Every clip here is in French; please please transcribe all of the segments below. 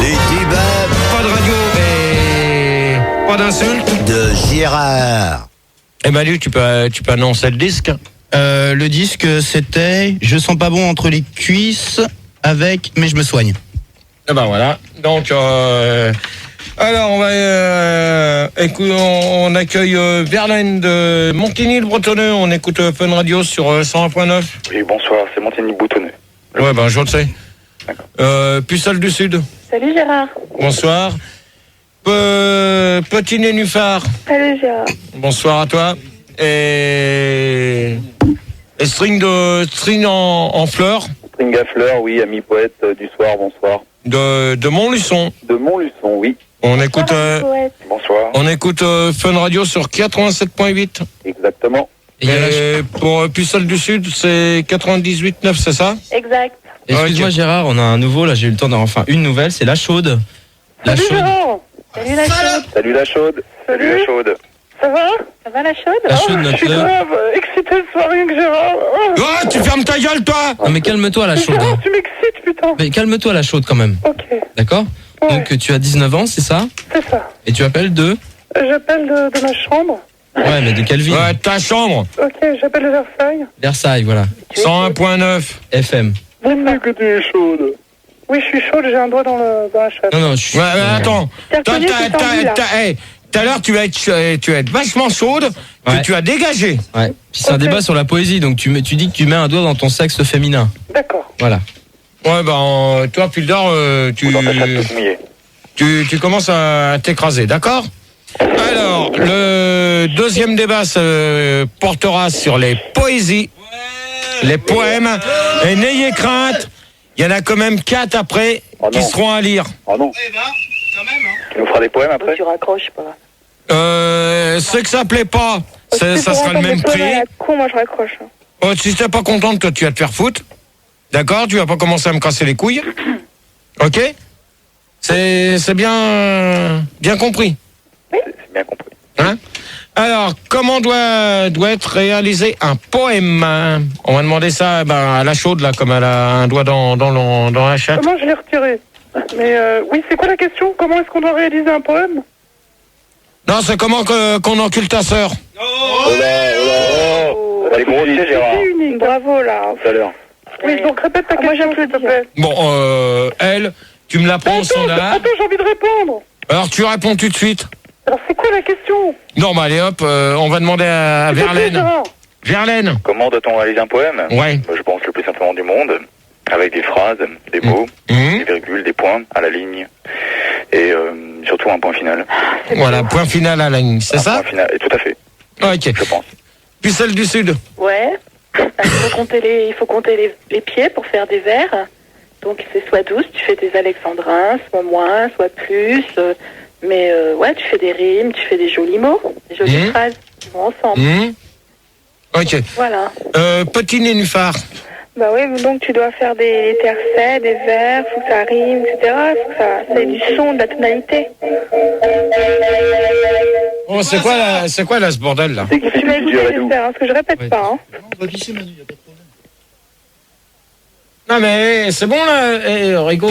Pas de radio et pas d'insulte. De Gérard. Et Manu, tu peux annoncer le disque. Le disque, c'était Je sens pas bon entre les cuisses avec Mais je me soigne. Et ben voilà. Donc, alors on accueille Verlaine de Montigny-le-Bretonneux. On écoute Fun Radio sur 101.9. Oui, bonsoir, c'est Montigny-le-Bretonneux. Ouais, ben je le sais. Pucelle du Sud. Salut Gérard. Bonsoir. Petit Nénuphar. Salut Gérard. Bonsoir à toi. Et string en fleurs. String à fleurs, oui, ami poète du soir, bonsoir. De Montluçon. De Montluçon, oui. On écoute Bonsoir. On écoute Fun Radio sur 87.8. Exactement. Et pour Pucelle du Sud, c'est 98.9, c'est ça? Exact. Excuse-moi Gérard, on a un nouveau, là j'ai eu le temps une nouvelle, c'est La Chaude. Salut Gérard. Salut la chaude. Salut la chaude. Salut la chaude. Ça va? Ça va la chaude? La Chaude, Je suis grave excité ce soir, rien que Gérard. Oh, tu fermes ta gueule, toi! Non mais calme-toi La Chaude. Gérard, tu m'excites, putain. Mais calme-toi La Chaude quand même. Ok. D'accord? Ouais. Donc tu as 19 ans, c'est ça? C'est ça. Et tu appelles de? J'appelle de ma chambre. Ouais, mais de quelle ville? Ouais, ta chambre. Ok, j'appelle de Versailles. Versailles, voilà. 101.9. FM. Vous me dites que tu es chaude. Oui, je suis chaude, j'ai un doigt dans la chatte. Non, je suis... Ouais, attends. T'as reconnu que t'es tendu, là. Tout à l'heure, tu vas être vachement chaude, Ouais. que tu as dégagé. Ouais. Puis c'est un Ok. débat sur la poésie, donc tu dis que tu mets un doigt dans ton sexe féminin. D'accord. Voilà. Ouais, ben, toi, Pildor, Ou dans ta chatte toute mouillée. tu commences à t'écraser, d'accord? Alors, le deuxième débat se portera sur les poésies, les poèmes. Et n'ayez crainte, il y en a quand même 4 après Oh qui non. seront à lire. Oh non. Tu nous feras des poèmes après? Tu raccroches pas. Ceux que ça plaît pas, ça C'est pour sera le entendre même des poèmes à prix. la con, moi je raccroche. Oh, si t'es pas contente, toi, tu vas te faire foutre. D'accord? Tu vas pas commencer à me casser les couilles. Ok? C'est bien compris. C'est bien compris. Hein? Alors, comment doit être réalisé un poème? On va demander ça à la chaude, là, comme elle a un doigt dans la chatte. Comment je l'ai retiré? Mais oui, c'est quoi la question? Comment est-ce qu'on doit réaliser un poème? Non, c'est comment qu'on encule ta sœur. Oh là, oh. Elle est grossière, Gérard. C'est unique. Bravo là. Tout à l'heure. Oui, donc répète ta question, s'il te plaît. Bon, elle, tu me la prends au standard. Attends, j'ai envie de répondre. Alors, tu réponds tout de suite. Alors c'est quoi la question? Non, bah allez, hop, on va demander à S'il te plaît, Verlaine. Gérard. Verlaine. Comment doit-on réaliser un poème? Ouais. Je pense le plus simplement du monde, avec des phrases, des mots, des virgules, des points à la ligne, et surtout un point final. Voilà, point final à la ligne, c'est Un ça? point final, et tout à fait, Ok. je pense. Pucelle du Sud. Ouais. Il faut compter les pieds pour faire des vers. Donc c'est soit 12, tu fais des alexandrins, soit moins, soit plus. Mais ouais, tu fais des rimes, tu fais des jolis mots, des jolies phrases qui vont ensemble. Ok. Voilà. Petit Nénuphar. Bah oui, donc tu dois faire des tercets, des vers, faut que ça rime, etc. Faut que ça ait du son, de la tonalité. Oh, c'est quoi là ce bordel là? C'est qui Tu m'as écouté, fait j'espère, parce que je répète pas. Hein. Non mais c'est bon là, Rico.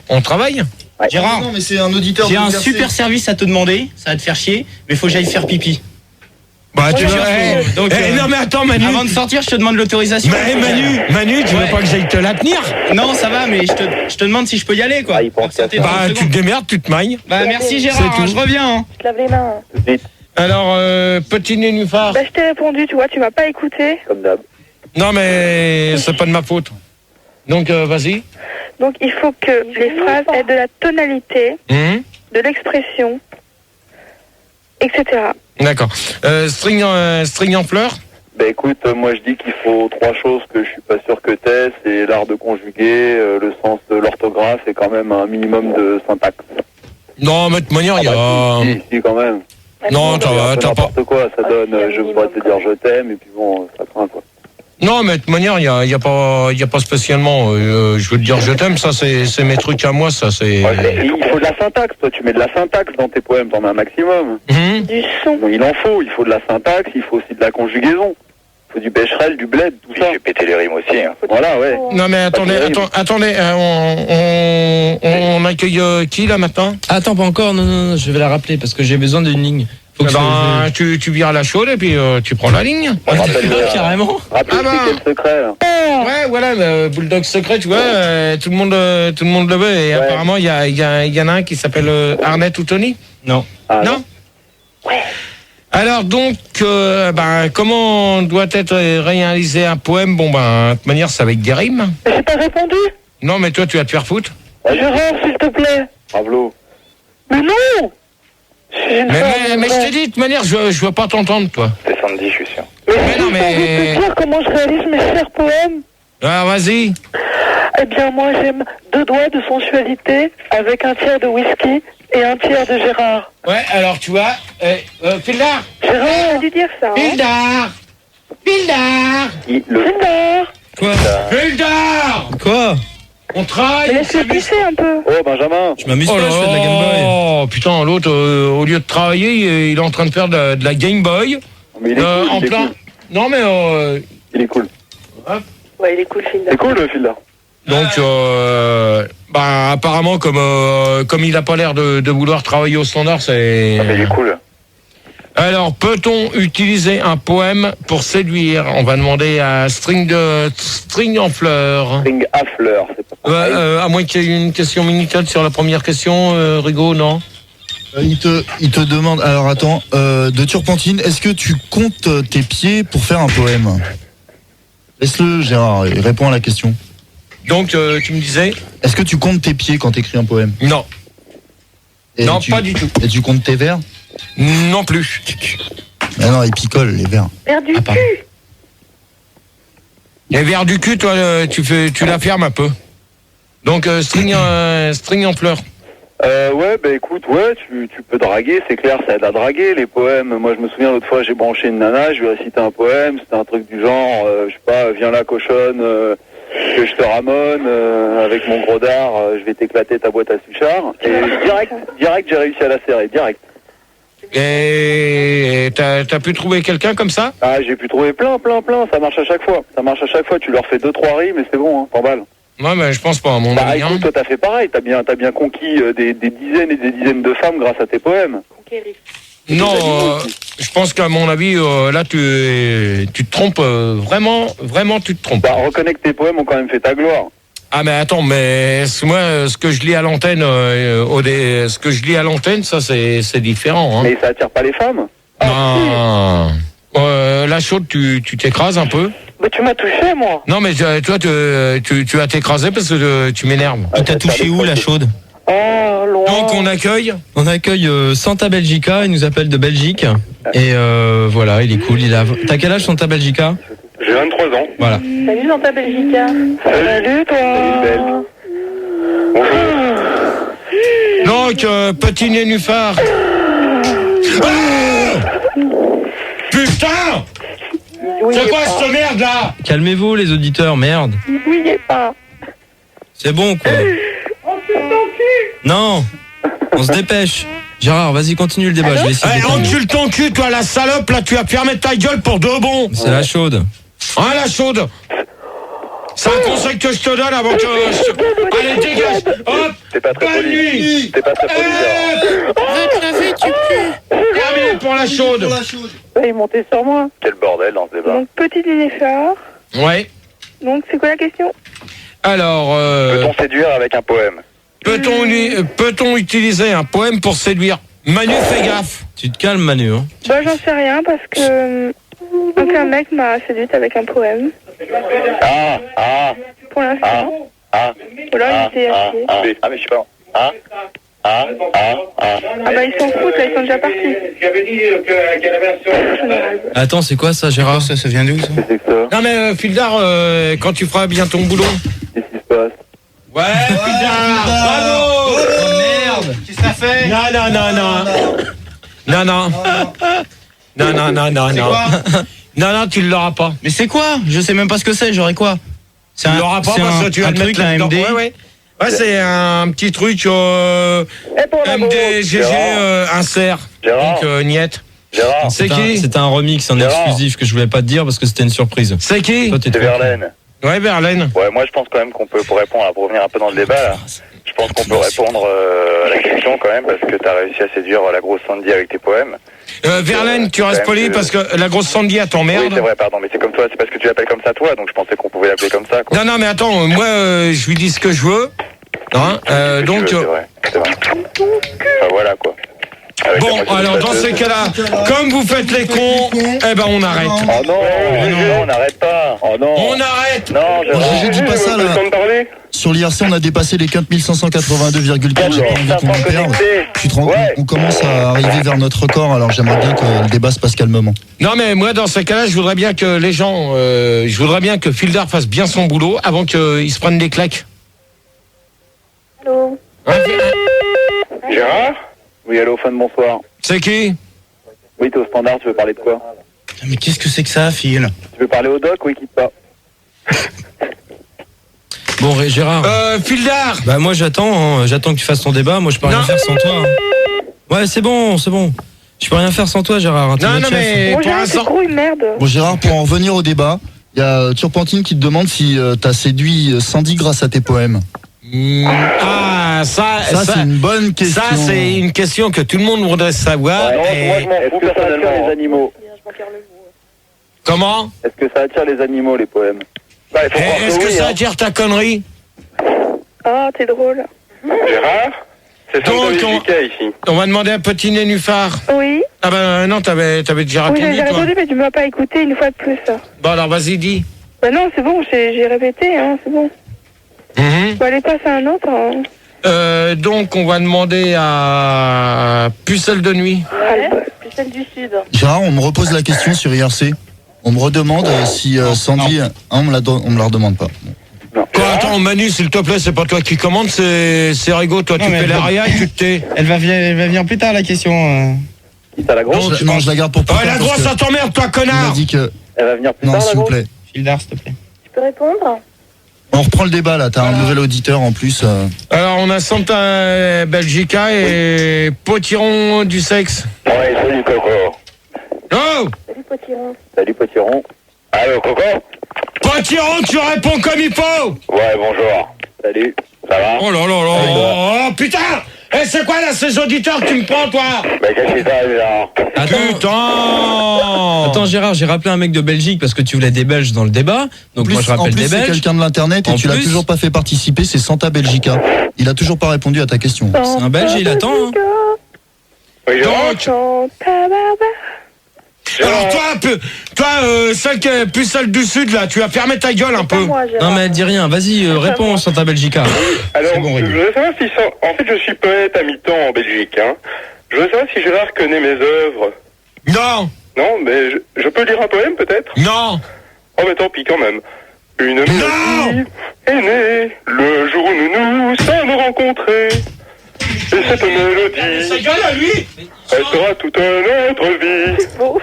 On travaille. Gérard, Non, mais c'est un auditeur. j'ai un bouleversé. super service à te demander, ça va te faire chier, mais faut que j'aille faire pipi. Bah tu Ouais, veux. donc, Non mais attends Manu. Avant de sortir, je te demande l'autorisation. Manu, tu veux Ouais. pas que j'aille te la tenir? Non, ça va, mais je te demande si je peux y aller, quoi. Ah, il pense qu'à Absenter ça. 30 Bah tu te secondes. démerdes, tu te mailles. Bah merci Gérard, C'est tout. je reviens. Hein. Je te lave les mains. Tout de suite, Alors Petit Nénuphar. Bah je t'ai répondu, tu vois, tu m'as pas écouté. comme d'hab. Non mais c'est pas de ma faute. Donc vas-y. Donc il faut que les phrases aient de la tonalité, de l'expression, etc. D'accord. String en fleurs. Ben écoute, moi je dis qu'il faut 3 choses que je suis pas sûr que t'aies, c'est l'art de conjuguer, le sens de l'orthographe et quand même un minimum de syntaxe. Non mais de toute manière il y a. Si, quand même. Non t'as pas. N'importe quoi, ça donne, il y a un je voudrais te minimum, dire je t'aime et puis bon, ça craint quoi. Non mais de toute manière il y a pas spécialement. Je veux te dire je t'aime, ça c'est mes trucs à moi, ça c'est. Ouais, il faut de la syntaxe, toi tu mets de la syntaxe dans tes poèmes, t'en as un maximum. Du son. Bon, il faut de la syntaxe, il faut aussi de la conjugaison. faut du Becherel, du bled, tout ça. J'ai pété les rimes aussi. Hein. Voilà, ouais. Non mais attendez, on accueille qui là maintenant? Attends, pas encore, non, je vais la rappeler parce que j'ai besoin d'une ligne. Faut que tu viens à la chaude et puis tu prends la ligne. carrément. Rappelez quel secret, là. Ouais, voilà, le Bulldog secret, tu vois, tout le monde le veut et apparemment il y en a un qui s'appelle Arnett ou Tony. Non. Ah, Non. Ouais. Alors donc, comment doit être réalisé un poème? Bon de toute manière c'est avec des rimes. J'ai pas répondu. Non mais toi tu vas te faire foutre. Gérard, s'il te plaît. Bravo. Mais non. Mais je t'ai dit de toute manière je veux pas t'entendre toi. C'est Sandy, je suis sûr. Mais non mais. Je vais te dire comment je réalise mes chers poèmes. Ah vas-y. Eh bien, moi, j'aime 2 doigts de sensualité avec un tiers de whisky et un tiers de Gérard. Ouais, alors tu vois, Fildar. Gérard, dû dire ça. Fildar. Gérard. Quoi? Fildar. Quoi? On travaille. Laisse-le pisser un peu. Oh, Benjamin. Je m'amuse pas, je fais de la Game Boy. Oh putain, l'autre, au lieu de travailler, il est en train de faire de la Game Boy. Mais il est cool, En il est plein. cool. Non mais. Il est cool. Ouais, il est cool, Phil. C'est cool, le fil, là. Donc, apparemment, comme il a pas l'air de vouloir travailler au standard, c'est. Ah, mais il est cool. Alors, peut-on utiliser un poème pour séduire? On va demander à String en fleurs. String à fleurs, c'est pas pareil. À moins qu'il y ait une question Minitel sur la première question, Rigaud, non? Il te demande, alors attends, de Turpentine, est-ce que tu comptes tes pieds pour faire un poème? Laisse-le, Gérard, il répond à la question. Donc, tu me disais? Est-ce que tu comptes tes pieds quand tu écris un poème? Non. Et Non, pas du tout. Et tu comptes tes vers? Non plus. Mais non, ils picolent, les vers. Vers du pardon. cul. Les vers du cul, toi, tu la fermes un peu. Donc, string en fleurs. Ouais, bah écoute, ouais, tu peux draguer, c'est clair, ça aide à draguer, les poèmes. Moi, je me souviens, l'autre fois, j'ai branché une nana, je lui ai récité un poème, c'était un truc du genre, je sais pas, viens là, cochonne, que je te ramone, avec mon gros dard, je vais t'éclater ta boîte à suchard. Et direct, j'ai réussi à la serrer, direct. Et t'as pu trouver quelqu'un comme ça? Ah, j'ai pu trouver plein, ça marche à chaque fois. Tu leur fais 2-3 rimes et c'est bon, hein, 100 balles. Ouais, mais je pense pas, à mon Bah avis. écoute, toi t'as fait pareil, t'as bien conquis des dizaines et des dizaines de femmes grâce à tes poèmes. Conquérir. Non, je pense qu'à mon avis, là, tu te trompes, vraiment, tu te trompes. Bah reconnais que tes poèmes ont quand même fait ta gloire. Ah, mais attends, mais moi, ce que je lis à l'antenne, ça, c'est différent, hein. Mais ça attire pas les femmes. Ah, la chaude, tu t'écrases un peu. Mais tu m'as touché, moi. Non, mais toi, tu vas t'écraser parce que tu m'énerves. Il t'a touché où, la chaude? Oh, loin. Donc, on accueille. On accueille Santa Belgica, il nous appelle de Belgique. Et voilà, il est cool. T'as quel âge, Santa Belgica? J'ai 23 ans. Voilà. Salut, dans ta Belgica. Salut, toi. Salut, belle. Donc, petit nénuphar. Ah putain! C'est quoi cette merde là? Calmez-vous, les auditeurs, merde. N'oubliez pas. C'est bon, quoi. Non, on se dépêche. Gérard, vas-y, continue le débat. Je vais essayer de détendre. Encule ton cul, toi, la salope, là, tu vas fermer ta gueule pour de bon. C'est la chaude. Hein, la chaude? C'est un conseil que je te donne avant que... Allez, dégage. Hop. C'est pas très Bonne poli. nuit. C'est pas très poli, Terminé pour la chaude. Il est monté sur moi. Quel bordel dans ce débat. Donc, petit nénuphar. Ouais. Donc, c'est quoi la question? Alors, Peut-on séduire avec un poème? peut-on utiliser un poème pour séduire? Manu, fais gaffe. Tu te calmes, Manu. Hein. Bah, j'en sais rien parce que... aucun mec m'a séduite avec un poème. Pour l'instant. Ou alors, il était acheté. Mais je sais pas. Ah bah, ils s'en foutent, là, ils sont déjà partis. Attends, c'est quoi ça, Gérard? Ça vient d'où, ça? C'est que ça. Non mais Fildar, quand tu feras bien ton boulot. Qu'est-ce qui se passe? Ouais, Fildar, bravo. Oh merde! Qu'est-ce que ça fait? Non. C'est quoi? Non, tu ne l'auras pas. Mais c'est quoi? Je sais même pas ce que c'est, j'aurais quoi? Tu ne l'auras pas parce que tu vas le mettre un là-dedans. MD. Ouais, c'est un petit truc Et pour la MDGG insert. Gérard. Donc, niette. Gérard, C'est qui? C'était un remix, un Gérard. exclusif que je voulais pas te dire parce que c'était une surprise. C'est qui? Toi, t'es c'est trop- Verlaine. Ouais, Verlaine. Ouais, moi je pense quand même qu'on peut, pour répondre, pour revenir un peu dans le débat, là, je pense qu'on peut répondre à la question quand même, parce que t'as réussi à séduire la grosse Sandy avec tes poèmes. Verlaine, tu quand restes même poli que- parce que la grosse Sandy, elle Oui, t'emmerde. c'est vrai, pardon, mais c'est comme toi, c'est parce que tu l'appelles comme ça toi, donc je pensais qu'on pouvait l'appeler comme ça, quoi. Non, non, mais attends, moi, je lui dis ce que je veux. Hein, donc, C'est vrai, c'est vrai. Enfin, voilà, quoi. Avec la bon, moitié alors de dans la ces cas-là, comme vous faites les cons, eh ben on arrête. Oh non, on n'arrête pas. Oh non. On arrête. Non, Bon, GG, dis pas ça là. de parler. Sur l'IRC, on a dépassé les 4582,4. J'ai pas envie qu'on en perde. Tu te rends compte, Ouais. on commence à arriver vers notre record, alors j'aimerais bien que le débat se passe calmement. Non, mais moi, dans ces cas-là, je voudrais bien que les gens, je voudrais bien que Fildar fasse bien son boulot avant qu'il se prenne des claques. Allô? Hein, Gérard? Oui, allô, fan, bonsoir. c'est qui? Oui, t'es au standard, tu veux parler de quoi? Mais qu'est-ce que c'est que ça, Phil? Tu veux parler au doc? Oui, quitte pas. Bon, Gérard. Fildar. Bah moi j'attends que tu fasses ton débat. Moi je peux rien Non. faire sans toi. hein. Ouais, c'est bon. Je peux rien faire sans toi, Gérard. hein, t'es Non, notre non, chef. mais Bon, pour Gérard, c'est l'instant. trop une merde. Bon Gérard, pour en revenir au débat, il y a Turpentine qui te demande si t'as séduit Sandy grâce à tes poèmes. Ah, ça, Ça c'est une bonne question. ça, c'est une question que tout le monde voudrait savoir. non, et- moi je m'en fous personnellement. Les animaux. Comment? Est-ce que ça attire les animaux, les poèmes? Bah, il faut croire Est-ce que oui, ça hein. attire ta connerie? Ah, t'es drôle. Gérard? C'est Donc, ici. On va demander à Petit Nénuphar. Oui. Ah ben non, t'avais déjà Oui, répondu, j'ai toi. répondu, mais tu m'as pas écouté une fois de plus. Bon, alors vas-y, dis. Bah non, c'est bon, j'ai répété, hein, c'est bon. Mhm. Faut aller passer à un autre. Hein. Donc, on va demander à Pucelle de nuit. Ouais, C'est celle du Sud. Gérard, on me repose la question sur IRC. On me redemande si Sandy... on me la redemande pas. Quoi, attends, Manu, s'il te plaît, c'est pas toi qui commande, c'est Rigaud. Toi, Non, tu mais fais elle l'aria et tu te tais. Elle va venir plus tard, la question. T'as la grosse? Non, je la garde pour plus Ouais, tard la parce grosse, que ça t'emmerde, toi, il m'a connard. dit que... Elle va venir plus Non, tard, s'il la vous grosse? plaît. Fildar, s'il te plaît. Tu peux répondre? On reprend le débat là, t'as un nouvel auditeur en plus. Alors, on a Santa Belgica et Potiron du sexe. Ouais, salut Coco. Oh, Salut Potiron. Salut Potiron. Allô Coco? Potiron, tu réponds comme il faut. Ouais, bonjour. Salut. Ça va? Oh là là là. Oh, putain. Eh, c'est quoi, là, ces auditeurs que tu me prends, toi? Bah, qu'est-ce qui t'arrive là? Putain. Attends Gérard, j'ai rappelé un mec de Belgique parce que tu voulais des Belges dans le débat. Donc moi je En rappelle plus, des c'est Belges. quelqu'un de l'internet et En tu l'as plus- toujours pas fait participer, c'est Santa Belgica. Il a toujours pas répondu à ta question. C'est un Belge et il attend. hein. Oui, Donc, Santa Barbara. alors toi, celle qui est plus celle du Sud, là, tu vas fermer ta gueule un Pas peu. moi, Gérard. Non mais elle dit rien. Vas-y, réponds Santa Belgica. Alors, C'est bon, je Rigaud. voudrais savoir si en fait, je suis poète à mi-temps en Belgique. Hein. Je voudrais savoir si Gérard connaît mes œuvres. Non, Non, mais je peux lire un poème peut-être? non. Oh, mais tant pis quand même. Une mélodie est née le jour où nous nous sommes rencontrés. Et cette Sa mélodie, gueule à lui. elle sera toute notre vie. Bon,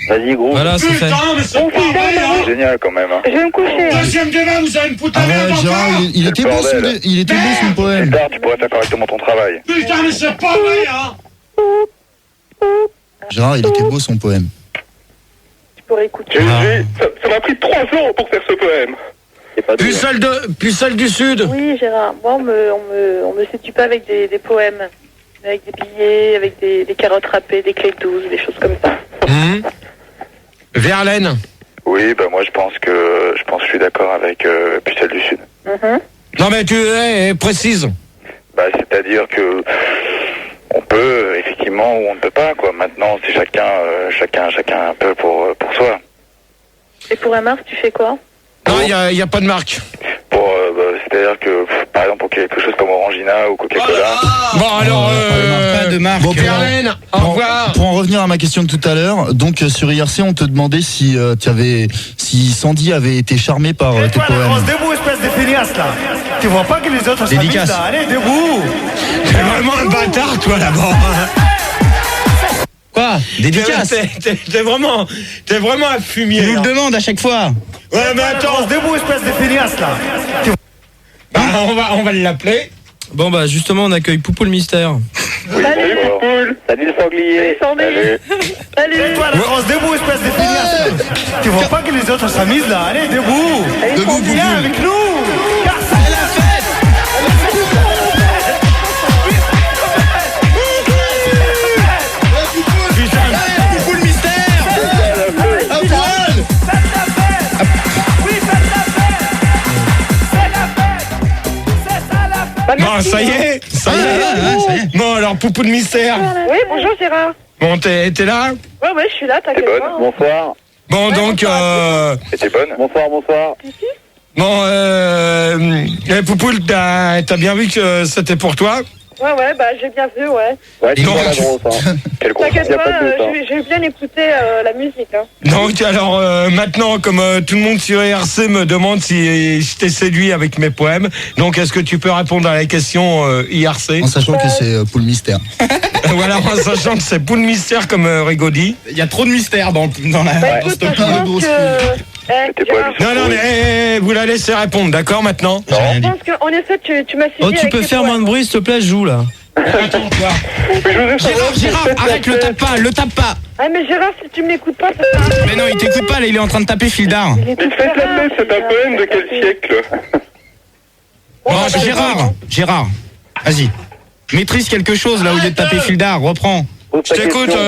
Vas-y, gros. Voilà, c'est fait. Putain, mais c'est pas vrai, hein. C'est génial quand même. Hein. je vais me coucher. Deuxième débat, vous allez me foutre la merde Arrête Gérard, encore. il était beau bordel. il était beau son poème. Plus tard, tu pourrais faire correctement ton travail. Putain, mais c'est pas vrai, hein. Gérard, il était beau son poème. Tu pourrais écouter. Ça m'a pris 3 ans pour faire ce poème. C'est pas Plus celle du Sud. Oui, Gérard. Moi, on me séduit pas avec des poèmes. Mais avec des billets, avec des carottes râpées, des clés douces, des choses comme ça. Verlaine. Oui, bah moi je pense que je suis d'accord avec Pucelle du Sud. Non, mais tu précise. Bah c'est-à-dire que on peut effectivement ou on ne peut pas quoi. Maintenant c'est chacun un peu pour soi. Et pour un Mars, tu fais quoi? Non, il y a pas de marque. Pour c'est-à-dire que par exemple pour quelque chose comme Orangina ou Coca-Cola. Bon, alors, Pas de marque. Bon, Verlaine, au revoir. Pour en revenir à ma question de tout à l'heure, donc sur IRC, on te demandait si si Sandy avait été charmée par tes poèmes. Debout, espèce de feignasse là. Tu vois pas que les autres Dédicace. s'amusent là? Allez, debout. T'es vraiment un bâtard, toi, là-bas. Quoi? Dédicace. T'es vraiment un fumier. Tu nous là. le demandes à chaque fois. Ouais, mais attends. Debout, espèce de feignasse là. Bah, on va l'appeler. Bon bah justement on accueille Poupou le mystère. Salut. Poule. Salut le sanglier. Salut. Salut. Et toi, la France, debout, espèce de feignasse. Tu vois pas que les autres s'amusent là? Allez, debout. Debout, Viens Poupoule. avec nous. Car c'est la fête. Poupoule mystère. À poil. Bon, ça y est. Ça y est. Bon, alors, Poupou de mystère. Oui, bonjour Gérard. Bon, t'es là? Ouais, je suis là, T'es t'inquiète bonne? pas. Bonsoir. Bon, donc, Et t'es bonne? Bonsoir, bonsoir. bon, Poupoule, t'as bien vu que c'était pour toi? Ouais, bah j'ai bien vu, ouais. Ouais, tu Donc- vois la grosse, hein. Quelle grosse, T'inquiète y a pas, pas de doute, hein. j'ai bien écouté la musique. Hein. Donc, alors, maintenant, comme tout le monde sur IRC me demande si je t'ai séduit avec mes poèmes, donc, est-ce que tu peux répondre à la question IRC? En sachant que c'est Poule Mystère. Voilà, en sachant que c'est Poule Mystère, comme Rigaud dit. Il y a trop de mystère dans la. Bah écoute, je le pense gros que... C'était pas Gérard, lui. Non, mais vous la laissez répondre, d'accord, maintenant? J'ai rien je dit. pense qu'en effet, tu m'as séduit Oh, tu avec peux tes faire poèmes. moins de bruit, s'il te plaît, je joue là. Attends, toi. Gérard, arrête, le tape pas. Ah mais Gérard, si tu me l'écoutes pas, ça sert à rien. Mais non, il t'écoute pas, là, il est en train de taper Fildar. Il est tout Il fait terrain, la c'est un poème de quel siècle? Bon, bah, Gérard, vas-y. Maîtrise quelque chose là au lieu de taper Fildar, reprends. Pose ta Je t'écoute, question.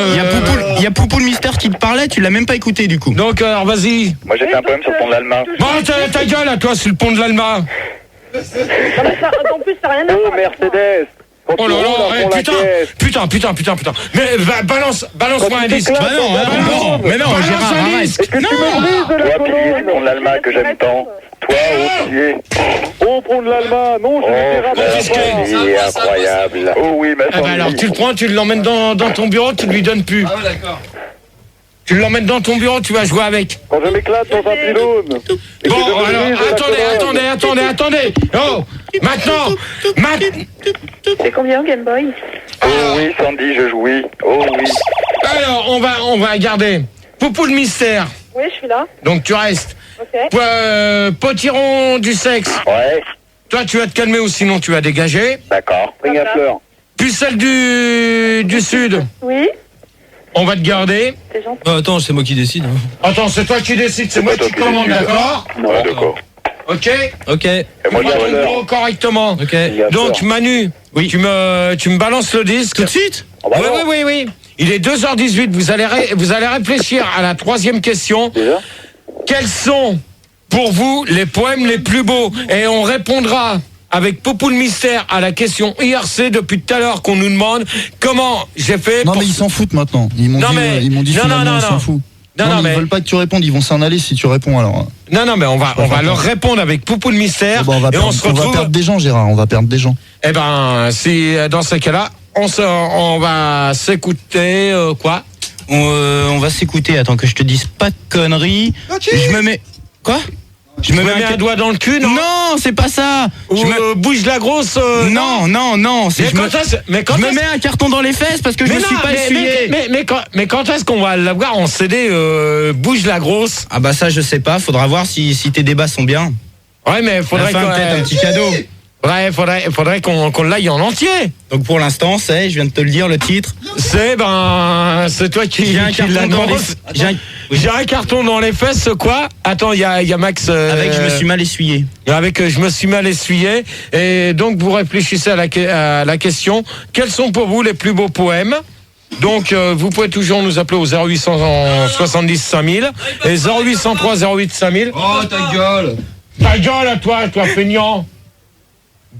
Il y a Poupoule Mystère qui te parlait, tu l'as même pas écouté du coup. Donc, alors, vas-y. Moi, j'ai fait un poème sur le pont de l'Alma. Bon, ta gueule à toi, sur le pont de l'Alma. Non, mais ça, en plus, ça n'a rien à Oh, voir. avec moi. Mercedes. Quand Oh tu là roules là, dans eh, la putain. caisse. Mais balance-moi un disque. Bah non, mais non, Balance Gérard, un arrête. disque. Est-ce que tu me brises la Toi, pilier du pont de l'Alma que j'aime tant. Toi, au pied. Au pont de l'Alma. Non, je vais te ramasser. il est incroyable. Oh oui, ma Ah bah alors, tu le prends, tu l'emmènes dans ton bureau, tu lui donnes plus. Ah ouais, d'accord. Tu l'emmènes dans ton bureau, tu vas jouer avec. Quand je m'éclate dans un pylône. Bon, alors, attendez. Oh, maintenant. C'est combien, Game Boy? Oh oui, Sandy, je jouis. Oh oui. Alors, on va garder. Poupou le mystère. Oui, je suis là. Donc, tu restes. Ok. Potiron du sexe. Ouais, Toi, tu vas te calmer ou sinon tu vas dégager. d'accord. Ring à fleurs. Pucelle du Sud. Oui, On va te garder. c'est gentil. Attends, c'est moi qui décide. hein. Attends, c'est toi qui décides, c'est moi toi qui qui commande, décides. d'accord? Ouais, d'accord. Ok? Ok, Et Tu moi, prends j'ai ton l'heure. bureau correctement. ok. Donc, Manu, Oui. tu me balances le disque. Tout de suite Oh, bah non. Oui. Il est 2h18. Vous allez réfléchir à la troisième question. Déjà Quels sont, pour vous, les poèmes les plus beaux? Et on répondra avec Poupou le mystère à la question IRC depuis tout à l'heure qu'on nous demande comment j'ai fait Non pour... mais ils s'en foutent maintenant. Ils m'ont Non, dit, mais- ils m'ont dit non, finalement, non, ils s'en non. foutent. Non, Non, non, mais mais- ils veulent pas que tu répondes, ils vont s'en aller si tu réponds alors. Non, mais on va Enfin, leur répondre avec Poupou le mystère. Bon, on va et on se perdre retrouve... des gens, Gérard, on va perdre des gens. Eh ben, si dans ces cas-là, on va s'écouter quoi? On va s'écouter, attends que je te dise pas de conneries. Je me mets... Quoi? Je me mets un doigt dans le cul, non? Non, c'est pas ça. Ou Je me... bouge la grosse. Non, c'est Mais je me... quand est-ce mais quand Je me est-ce- mets un carton dans les fesses parce que je mais me suis non, pas mais- essuyé. mais quand est-ce qu'on va l'avoir en CD bouge la grosse? Ah bah ça je sais pas, faudra voir si tes débats sont bien. Ouais, mais faudrait Enfin, peut-être un petit cadeau. faudrait qu'on l'aille en entier. Donc pour l'instant, je viens de te le dire, le titre. C'est toi qui J'ai un qui carton dans les... l'annonce. J'ai un- J'ai un carton dans les fesses, quoi? Attends, il y a Max. Avec je me suis mal essuyé. Avec je me suis mal essuyé. Et donc, vous réfléchissez à la question. Quels sont pour vous les plus beaux poèmes? Donc, vous pouvez toujours nous appeler au 0870 5000 et 0803 08 5000. Oh, ta gueule. Ta gueule à toi feignant.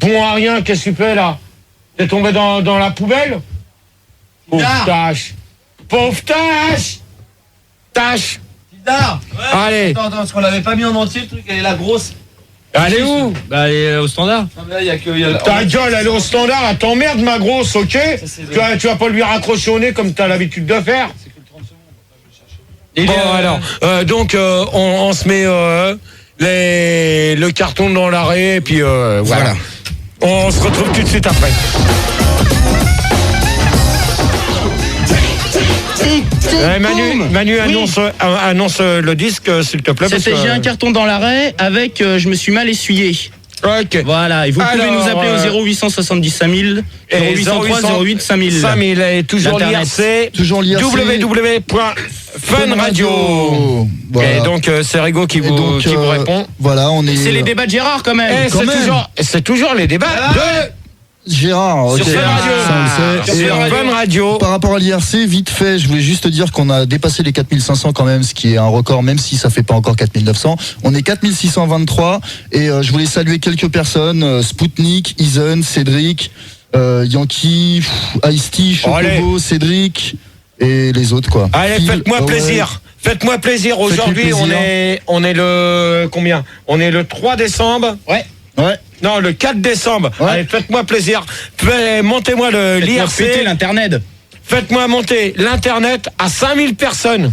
Bon à rien, qu'est-ce que tu fais là? T'es tombé dans la poubelle? Pauvre tâche. Pauvre tâche. Tâche. Tildar. Allez. Attends, parce qu'on l'avait pas mis en entier, le truc, elle est la grosse. Elle est où? Bah, elle est au standard. Non, mais là, il y a que. Ta gueule, elle est au standard, elle t'emmerde ma grosse, ok? Tu vas pas lui raccrocher au nez comme t'as l'habitude de faire. Bon, alors, donc, on se met le carton dans l'arrêt, et puis voilà. On se retrouve tout de suite après. Manu annonce le disque, s'il te plaît. parce C'était que- j'ai un carton dans l'arrêt avec je me suis mal essuyé. Ok. Voilà, et vous pouvez nous appeler au 0870 5000, 0803 08 5000. 5000 et toujours L'Internet. l'IRC. Toujours l'IRC. www.funradio. Voilà. Et donc c'est Rigaud qui vous répond. Voilà, on est. C'est les débats de Gérard quand même. Et quand même. c'est toujours les débats de Gérard, ok. Sur Fun Radio. Ça, on le sait. Sur Et, Fun Radio. par rapport à l'IRC, vite fait, je voulais juste te dire qu'on a dépassé les 4500 quand même, ce qui est un record, même si ça fait pas encore 4900. On est 4623 et je voulais saluer quelques personnes, Spoutnik, Isen, Cédric, Yankee, Ice-T, Chocobo, Cédric et les autres quoi. Allez, Phil, faites-moi plaisir. Faites-moi plaisir. Aujourd'hui, plaisir. on est le combien? On est le 3 décembre. Ouais. Non, le 4 décembre. Ouais. Allez, faites-moi plaisir. Montez-moi Faites-moi péter l'IRC. l'internet. Faites-moi monter l'internet à 5000 personnes.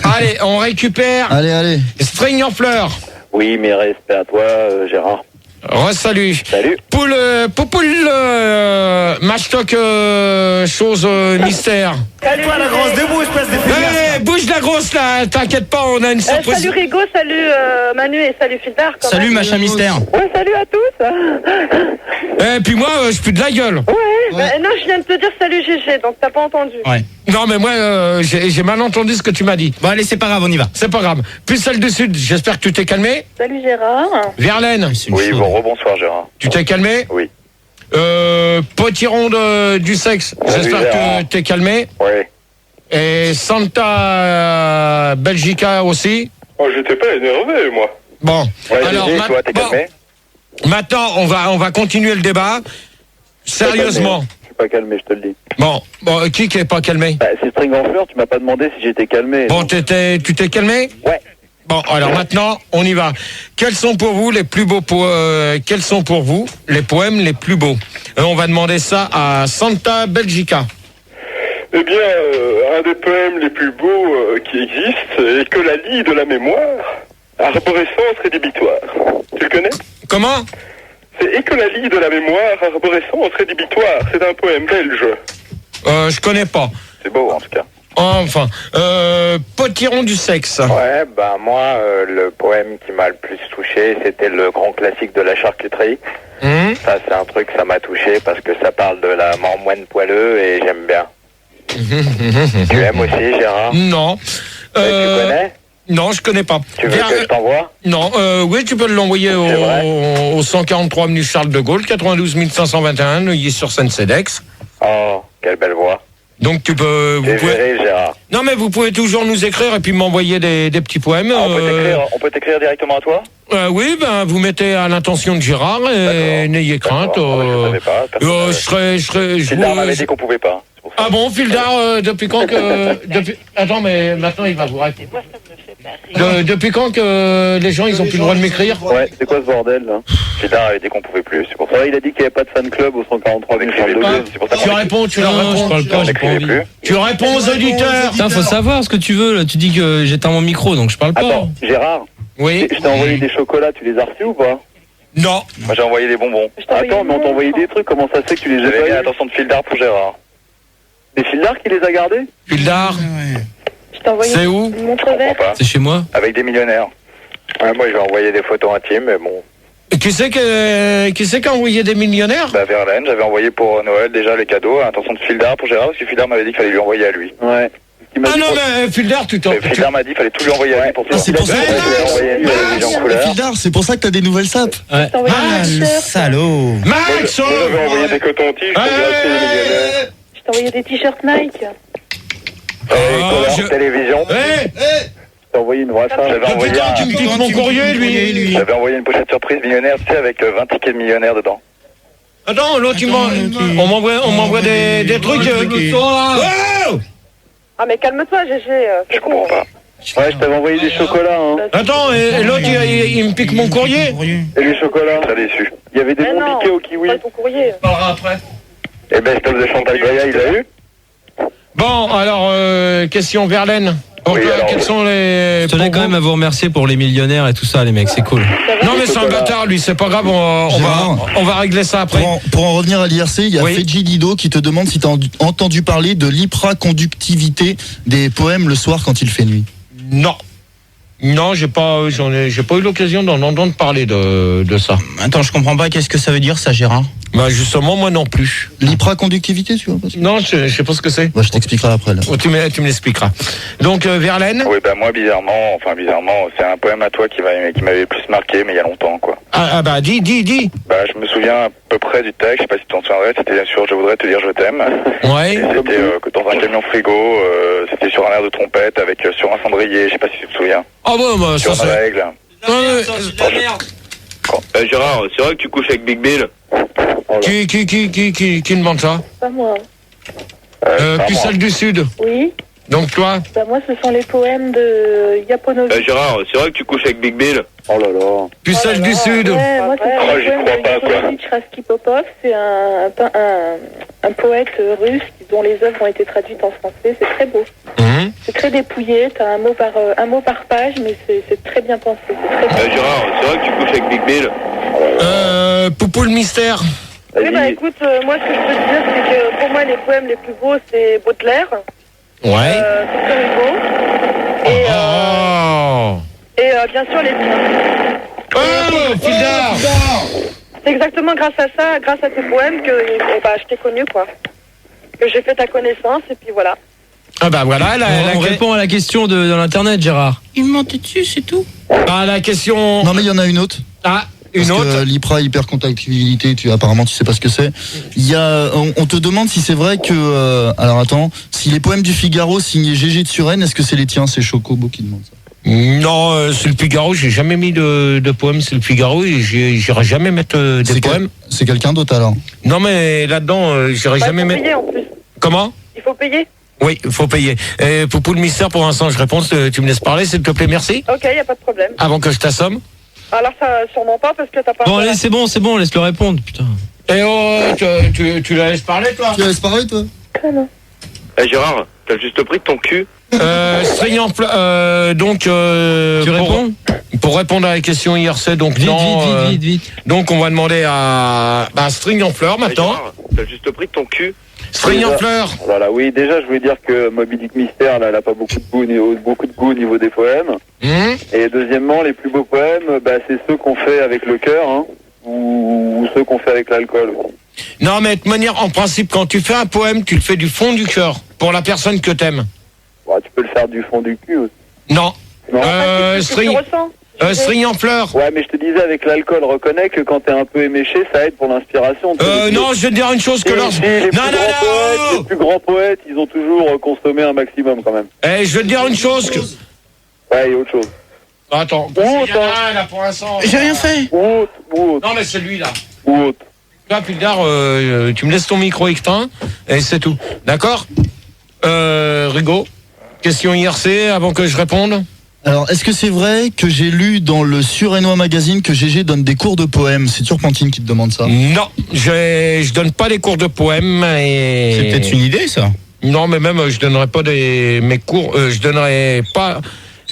Allez, on récupère Allez. String en fleurs. Oui, mes respects à toi, Gérard. Re-salut. Salut. Poupoule, match-talk, chose mystère. Toi, la grosse debout, espèce de Eh, bouge la grosse là, t'inquiète pas, on a une surprise. Salut Rigaud, salut Manu et salut Fildar. Salut machin mystère. Ouais, salut à tous. Et puis moi, je pue de la gueule. Ouais. Non, je viens de te dire salut GG, donc t'as pas entendu. Ouais. Non mais moi, j'ai mal entendu ce que tu m'as dit. Bon allez, c'est pas grave, on y va. C'est pas grave. Puis celle du Sud, j'espère que tu t'es calmé. Salut Gérard. Verlaine, Oui, rebonsoir, Gérard. tu t'es calmé. Oui. Potiron du sexe, Salut, j'espère Gérard. que t'es calmé. Oui. Et Santa Belgica aussi. Oh, j'étais pas énervé, moi. Bon, Ouais, alors GG, toi, t'es bon, calmé? maintenant on va continuer le débat. Sérieusement. Je suis pas calmé, je te le dis. Bon, qui est pas calmé? Bah, c'est String en fleurs, tu m'as pas demandé si j'étais calmé. Bon, tu t'es calmé? Ouais. Bon, alors maintenant, on y va. Quels sont pour vous les plus beaux quels sont pour vous les poèmes les plus beaux? On va demander ça à Santa Belgica. Eh bien, un des poèmes les plus beaux qui existent est Que la lie de la mémoire, arborescence rédhibitoire. Tu le connais? Comment? C'est Et que la lie de la mémoire, arborescence rédhibitoire. C'est un poème belge. Je connais pas. C'est beau, en tout cas. Enfin, Potiron du sexe. Ouais, bah moi, le poème qui m'a le plus touché, c'était le grand classique de la charcuterie. Ça, c'est un truc, ça m'a touché parce que ça parle de la marmoine poileux et j'aime bien. Tu aimes aussi, Gérard? Non. Tu connais? Non, je connais pas. Tu veux que je t'envoie? Non, oui, tu peux l'envoyer au 143 avenue Charles de Gaulle, 92 521, Neuilly-sur-Seine-Cedex. Oh, quelle belle voix. Donc tu peux... T'es viré, Gérard. Non, mais vous pouvez toujours nous écrire et puis m'envoyer des petits poèmes. On peut t'écrire directement à toi? Oui, ben vous mettez à l'intention de Gérard et n'ayez crainte. Je savais pas. je serai... Fildar m'avait dit qu'on pouvait pas. Ah bon, Fildar, depuis quand que... Attends, mais maintenant il va vous raconter. Depuis quand que les gens ils ont plus le droit de m'écrire? Ouais, c'est quoi ce bordel là? Fildar avait dit qu'on pouvait plus, c'est pour ça. Ouais, il a dit qu'il n'y avait pas de fan club au 143 000 c'est pour ça Tu réponds, tu leur réponds. Je parle pas, j'ai pas envie. Tu réponds aux auditeurs. Putain, faut savoir ce que tu veux, là. Tu dis que j'éteins mon micro, donc je parle pas. Attends, Gérard. Oui. Je t'ai envoyé des chocolats, tu les as reçus ou pas? Non. Moi j'ai envoyé des bonbons. Attends, mais on t'a envoyé des trucs, comment ça se fait que tu les as pas eu? Attention de Fildar pour Gérard. C'est Fildar qui les a gardés? Fildar, Je t'ai envoyé c'est où? une montre verte. C'est chez moi. Avec des millionnaires. Ouais, moi je vais envoyer des photos intimes, mais bon. Qui c'est qui a envoyé des millionnaires? Bah Verlaine, j'avais envoyé pour Noël déjà les cadeaux à l'intention de Fildar pour Gérard, parce que Fildar m'avait dit qu'il fallait lui envoyer à lui. Ouais. Ah non, mais Fildar, tu t'en... Fildar m'a dit qu'il fallait tout lui envoyer à lui pour toi. c'est pour ça. Fildar, c'est pour ça que t'as des nouvelles sapes. Ouais. Je t'ai envoyé Ah, un le t-shirt. salaud. Max! J'avais envoyé des cotons-tiges pour acheter les millionnaires. Je t'ai envoyé des t-shirts Nike. Télévision. J'ai envoyé une WhatsApp. J'avais envoyé, Tu me piques mon courrier, lui. j'avais envoyé une pochette surprise millionnaire, tu sais, avec 20 tickets de millionnaire dedans. Attends, l'autre, on m'envoie des trucs qui sont là. Oh Ah mais calme-toi GG. Je comprends pas. Ouais, je t'avais envoyé des chocolats, hein. Attends, et l'autre, il me pique mon courrier. Et les chocolats? Très déçu. Il y avait des Mais bons non, piquets au kiwi. pas ton courrier. On parlera après. Et best-of de Chantal Goya, il a eu? Bon, alors, question Verlaine. Donc, Oui, alors, quels sont les... Je tenais quand même à vous remercier pour les millionnaires et tout ça, les mecs, c'est cool. Non, mais c'est un bâtard, lui, c'est pas grave, on va régler ça après. Pour en revenir à l'IRC, il y a Oui. Feji Dido qui te demande si tu as entendu parler de l'hypraconductivité des poèmes le soir quand il fait nuit. Non. Non, j'ai pas eu l'occasion d'en entendre parler de ça. Attends, je comprends pas, qu'est-ce que ça veut dire ça, Gérard? Bah justement, moi non plus. L'hypraconductivité, tu vois? Non, je sais pas ce que c'est. Bah, je t'expliquerai après, là. Oh, tu me l'expliqueras. Donc, Verlaine? Oui, bah moi, bizarrement, c'est un poème à toi qui m'avait le plus marqué, mais il y a longtemps, quoi. Ah bah, dis. Bah, je me souviens à peu près du texte, je sais pas si tu t'en souviendrais, c'était bien sûr « Je voudrais te dire je t'aime ». Ouais. Et c'était que dans un camion frigo, c'était sur un air de trompette, avec sur un cendrier, je sais pas si tu te souviens. Ah bon, bah, sur ça une c'est... règle. Gérard, c'est vrai que tu couches avec Big Bill? Qui demande ça? Pas moi. Pucelle du Sud. Oui. Donc toi? Bah moi, ce sont les poèmes de Yaponovic. Gérard, c'est vrai que tu couches avec Big Bill? Oh là là. Pucelle du Sud. Ouais, moi, c'est les poèmes de Yaponovic Raskipopov. C'est un poète russe dont les œuvres ont été traduites en français. C'est très beau. C'est très dépouillé. T'as un mot par page, mais c'est très bien pensé. C'est très Gérard, c'est vrai que tu couches avec Big Bill? Poupou le mystère. Oui, bah écoute, moi, ce que je peux te dire, c'est que pour moi, les poèmes les plus beaux, c'est Baudelaire. Ouais. Victor Hugo. Et bien sûr, les tiens. Oh, Fildar. C'est exactement grâce à ça, grâce à tes poèmes que je t'ai connu, quoi. Que j'ai fait ta connaissance, et puis voilà. Ah bah voilà, on répond à la question de l'internet, Gérard. Il me mentait dessus, c'est tout. Ah, la question... Non, mais il y en a une autre. Ah, une Parce autre que l'hypra hypercontractilité, apparemment tu sais pas ce que c'est. Il y a, on te demande si c'est vrai que, alors attends, si les poèmes du Figaro signés Gégé de Suresnes, est-ce que c'est les tiens? C'est Chocobo qui demande ça. Non, c'est le Figaro, j'ai jamais mis de poèmes, c'est le Figaro, et j'irai jamais mettre des poèmes. C'est quelqu'un d'autre alors? Non mais là-dedans, j'irai jamais mettre... Il faut payer en plus. Comment? Il faut payer. Oui, il faut payer. Poupou le mystère, pour l'instant, je réponds, tu me laisses parler, s'il te plaît, merci. Ok, y a pas de problème. Avant que je t'assomme. Alors ça, sûrement pas, parce que t'as pas... Bon, allez, c'est bon, laisse-le répondre, putain. Eh oh, tu la laisses parler, toi? Tu la laisses parler, toi? Gérard, t'as juste pris de ton cul? Donc... tu réponds? Pour répondre à la question IRC, donc Vite. Donc on va demander à String en fleurs maintenant. Gérard, t'as juste pris de ton cul? String en fleurs. Voilà, oui, déjà je voulais dire que Moby Dick Mystère, là, elle a pas beaucoup de goût au niveau des poèmes. Et deuxièmement, les plus beaux poèmes, c'est ceux qu'on fait avec le cœur, hein, ou ceux qu'on fait avec l'alcool. Non, mais de toute manière, en principe, quand tu fais un poème, tu le fais du fond du cœur, pour la personne que t'aimes. Ouais, tu peux le faire du fond du cul aussi. Non. String en fleurs. Ouais, mais je te disais, avec l'alcool, reconnais que quand t'es un peu éméché, ça aide pour l'inspiration. Non, je vais te dire une chose que les plus grands poètes, ils ont toujours consommé un maximum quand même. Je vais te dire une chose que... Ouais, il y a autre chose. Attends, il y en a un, là, pour l'instant. J'ai rien fait. Ou autre. Non, mais c'est lui, là. Ou autre. Là, Pildar, tu me laisses ton micro éteint, et c'est tout. D'accord? Rigaud, question IRC, avant que je réponde. Alors, est-ce que c'est vrai que j'ai lu dans le Suresnois magazine que Gégé donne des cours de poèmes? C'est Turpentine qui te demande ça. Non, je donne pas des cours de poèmes et... C'est peut-être une idée, ça. Non, mais même, je donnerai pas mes cours, je donnerai pas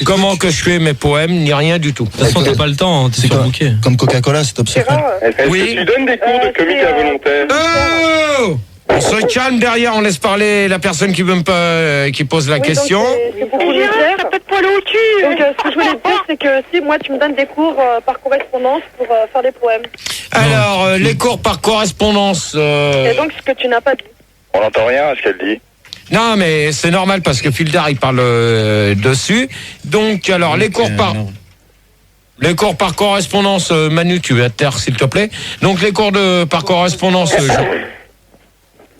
comment que je fais mes poèmes, ni rien du tout. De toute façon, t'as pas le temps, t'es surbooké. Comme Coca-Cola, c'est top secret. Est-ce que tu donnes des cours de comique involontaire? Oh! On se calme derrière, on laisse parler la personne qui pose la question. C'est beaucoup de faire. T'as pas de poil au cul. Donc ce que je voulais te dire, c'est que si moi tu me donnes des cours par correspondance pour faire des poèmes. Alors, les cours par correspondance... Et donc ce que tu n'as pas dit. On n'entend rien à ce qu'elle dit. Non, mais c'est normal parce que Fildar, il parle dessus. Donc, alors, les cours par correspondance, Manu, tu vas te taire, s'il te plaît. Donc, les cours par correspondance...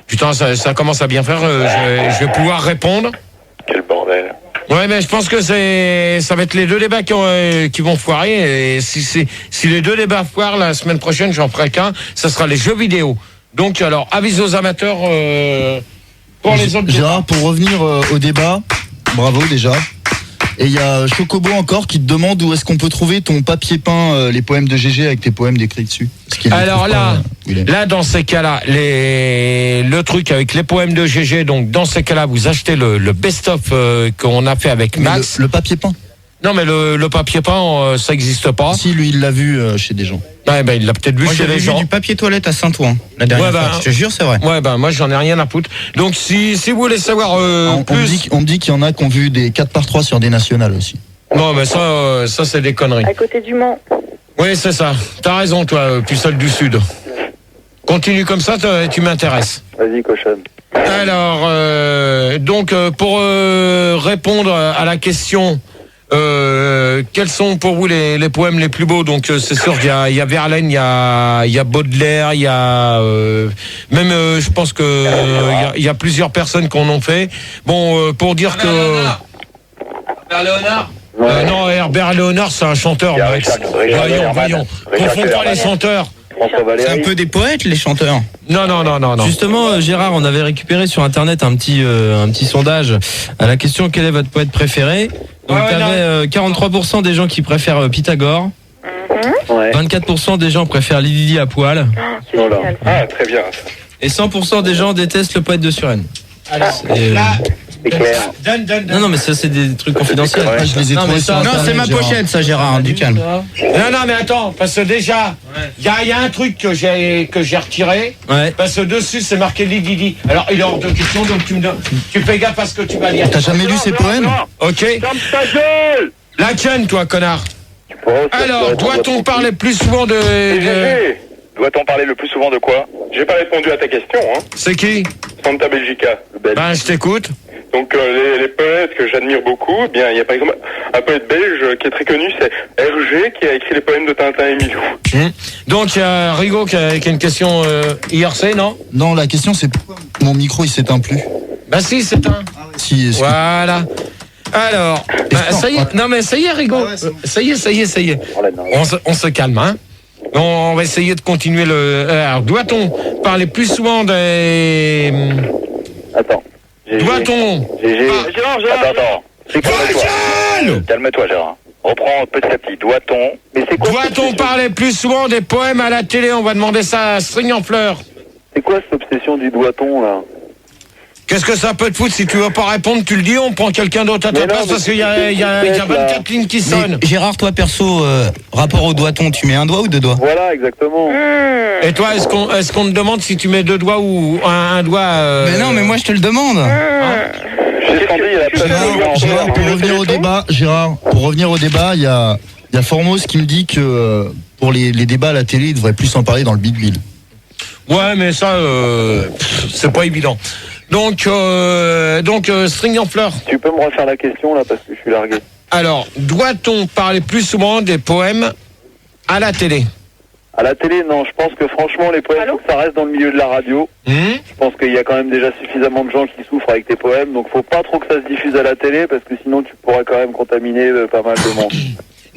Putain, ça commence à bien faire. Je vais pouvoir répondre. Quel bordel. Ouais, mais je pense que ça va être les deux débats qui vont foirer. Et si les deux débats foirent, la semaine prochaine, j'en ferai qu'un. Ça sera les jeux vidéo. Donc, alors, avis aux amateurs pour les autres. Gérard, pour revenir au débat, bravo déjà. Et il y a Chocobo encore qui te demande où est-ce qu'on peut trouver ton papier peint, les poèmes de Gégé avec tes poèmes décrits dessus. Alors là, dans ces cas-là, le truc avec les poèmes de Gégé, donc dans ces cas-là, vous achetez le best-of qu'on a fait avec Max. Le papier peint. Non, mais le papier peint, ça n'existe pas. Si, lui, il l'a vu chez des gens. Ouais, ben, il l'a peut-être vu chez les gens. J'ai vu du papier toilette à Saint-Ouen la dernière fois. Je te jure, c'est vrai. Ouais, ben moi j'en ai rien à foutre. Donc si vous voulez savoir plus, on me dit qu'il y en a qui ont vu des 4x3 sur des nationales aussi. Non, mais ça c'est des conneries. À côté du Mans. Oui, c'est ça. T'as raison, toi, pucelle du Sud. Continue comme ça, tu m'intéresses. Vas-y, cochonne. Alors, donc, pour répondre à la question, quels sont pour vous les poèmes les plus beaux? Donc, c'est sûr qu'il y a Verlaine, il y a Baudelaire, il y a même, je pense que il y a plusieurs personnes qu'on en fait. Bon, pour dire que Herbert Léonard. non, Herbert Léonard, c'est un chanteur. Max. Voyons. Confondons pas les chanteurs. C'est un peu des poètes, les chanteurs. Non. Justement, Gérard, on avait récupéré sur Internet un petit sondage à la question quel est votre poète préféré. Donc, t'avais 43% des gens qui préfèrent Pythagore. 24% des gens préfèrent Lydie à poil. Ah, très bien. Et 100% des gens détestent le poète de Suresnes. C'est clair. Non, mais ça, c'est des trucs confidentiels. Je les ai trouvés sur Non, Internet, c'est ma Gérard. pochette, ça, Gérard, du calme. Non, mais attends, parce que déjà, il y a un truc que j'ai retiré, parce que dessus c'est marqué Lydie. Alors il est hors de question, donc tu fais gaffe à ce que tu vas lire. T'as jamais lu ses poèmes? Ok. Ferme ta gueule! La tienne, toi, connard. Alors, doit-on parler plus souvent de... Doit-on parler le plus souvent de quoi? J'ai pas répondu à ta question, hein. C'est qui? Santa Belgica. Ben, je t'écoute. Donc les poètes que j'admire beaucoup, eh bien il y a par exemple un poète belge qui est très connu, c'est Hergé, qui a écrit les poèmes de Tintin et Milou. Donc il y a Rigaud qui a une question IRC, non? Non, la question c'est pourquoi mon micro il s'éteint plus. Bah si, c'est un. Si, voilà. Alors, ça y est, non mais ça y est, Rigaud. Ça y est. On se calme, hein. On va essayer de continuer le... Alors, doit-on parler plus souvent des... Attends. Doit-on... Attends. Calme-toi, Gérard. Reprends petit à petit. Doit-on... Mais c'est quoi? Doit-on parler plus souvent des poèmes à la télé? On va demander ça à String en fleurs. C'est quoi cette obsession du doit-on, là? Qu'est-ce que ça peut te foutre? Si tu veux pas répondre, tu le dis, on prend quelqu'un d'autre à ta place parce qu'il y a 24 lignes qui sonnent. Gérard, toi perso, rapport au doigt-on, tu mets un doigt ou deux doigts? Voilà, exactement. Et toi, est-ce qu'on te demande si tu mets deux doigts ou un doigt Mais non, mais moi je te le demande. Gérard, pour revenir au débat, il y a Formose qui me dit que pour les débats à la télé, il devrait plus en parler dans le Big Bill. Ouais, mais ça, c'est pas évident. Donc, String en fleurs. Tu peux me refaire la question, là, parce que je suis largué. Alors, doit-on parler plus souvent des poèmes à la télé? À la télé, non. Je pense que franchement, les poèmes, faut que ça reste dans le milieu de la radio. Je pense qu'il y a quand même déjà suffisamment de gens qui souffrent avec tes poèmes. Donc, faut pas trop que ça se diffuse à la télé, parce que sinon, tu pourrais quand même contaminer pas mal de monde.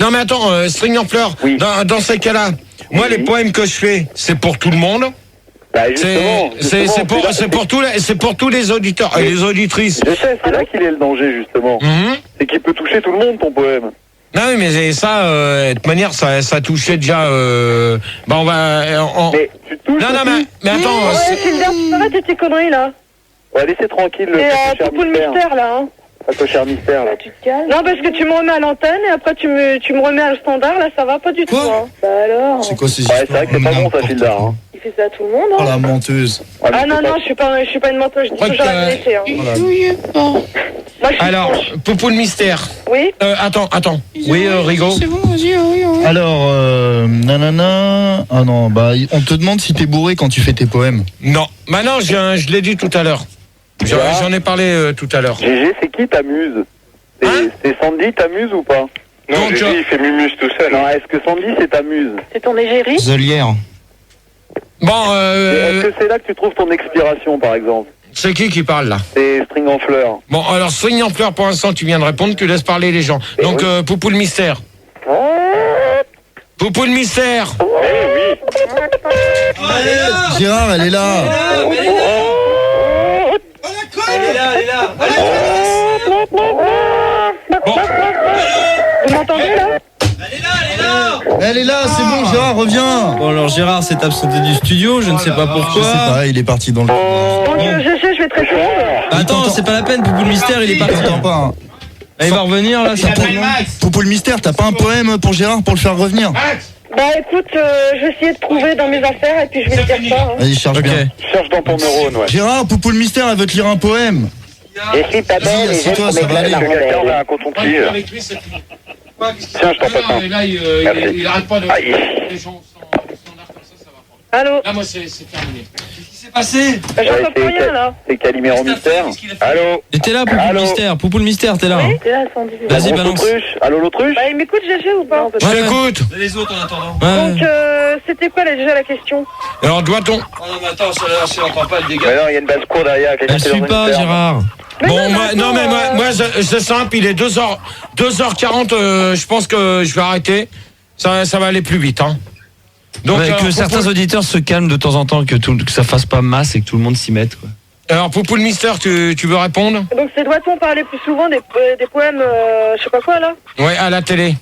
Non, mais attends, String en fleurs. Oui. Dans ces cas-là, moi, les poèmes que je fais, c'est pour tout le monde. Bah, c'est pour tous les auditeurs et les auditrices. Je sais, c'est là qu'il est le danger, justement. C'est qu'il peut toucher tout le monde, ton poème. Non, mais ça, de toute manière, ça touchait déjà... on va... Mais tu touches non, mais attends... Sylvain, tu arrêtes tes conneries, là. Ouais, laissez tranquille le Poupou le mystère, là, hein. Pas cochère mystère, là. Tu te calmes. Non, parce que tu me remets à l'antenne et après tu me remets à le standard, là, ça va pas du tout. Hein. Bah alors. C'est quoi ces histoires? Ouais, c'est vrai que c'est pas bon, ça, Gildard. Hein. Il fait ça à tout le monde, hein. Oh la menteuse. Ah non, je suis pas une menteuse, je dis toujours la vérité, hein. Alors, Poupou le mystère. Oui. Attends. Oui, Rigaud. C'est bon, vas-y, oui. Alors, nanana. Ah non, bah, on te demande si t'es bourré quand tu fais tes poèmes. Non. Bah non, je l'ai dit tout à l'heure. J'en ai parlé tout à l'heure. GG, c'est qui t'amuse? C'est Sandy t'amuse ou pas? Non, GG, il fait Mumus tout seul. Non, est-ce que Sandy, c'est t'amuse? C'est ton égérie? Zolière. Bon, est-ce que c'est là que tu trouves ton expiration, par exemple? C'est qui parle, là? C'est String en fleurs. Bon, alors, String en fleurs, pour l'instant, tu viens de répondre, tu laisses parler les gens. Donc, Poupou le mystère. Poupou le mystère. Gérard, elle est là. Elle est là. Vous m'entendez, là? Elle est là, c'est bon, Gérard, reviens. Bon, alors Gérard s'est absenté du studio, je ne sais pas pourquoi. Je sais pas, il est parti dans le... Donc, je vais te répondre. Attends, c'est pas la peine, Poupou le mystère, il est parti. T'entends pas, hein. Il va revenir, là, ça Poupou le mystère, t'as pas un poème pour Gérard pour le faire revenir? Bah écoute, je vais essayer de trouver dans mes affaires et puis je vais te dire ça. Hein. Vas-y, cherche bien. Cherche dans ton neurone, ouais. Gérard, Poupou le mystère, elle veut te lire un poème. Je suis pas belle et Vas-y, j'aime toi, qu'on ça va m'éclate aller. la Quelqu'un rondelle. a un coton-tige. Avec lui, c'est fini. Tiens, je t'en passe un. Là, Merci. il arrête pas de. Aïe. Les gens sont standards comme ça va pas. Allô. Là, moi, c'est terminé. Qu'est-ce qui s'est passé? J'entends plus rien là. C'est Calimero Mystère. Allô. T'es là, Poupou le mystère, t'es là. Oui. hein. T'es là, 118. Vas-y, balance. L'autruche. Allô, l'autruche. Bah, il m'écoute GG ou pas? Je t'écoute. Les autres en attendant. Ouais. Donc, c'était quoi déjà la question? Alors, doit-on. Oh non, mais attends, celle-là, je n'entends pas le dégât. Mais non, il y a une basse-cour derrière. Elle suit pas, Gérard. Mais Bon, non, moi, attends, non, mais moi c'est simple, il est 2h40, je pense que je vais arrêter. Ça va aller plus vite, hein. Donc, Ouais, que certains auditeurs se calment de temps en temps, que ça fasse pas masse et que tout le monde s'y mette, quoi. Alors, Poupou le mystère, tu veux répondre? Donc, c'est doit-on parler plus souvent des poèmes, je sais pas quoi là? Ouais, à la télé.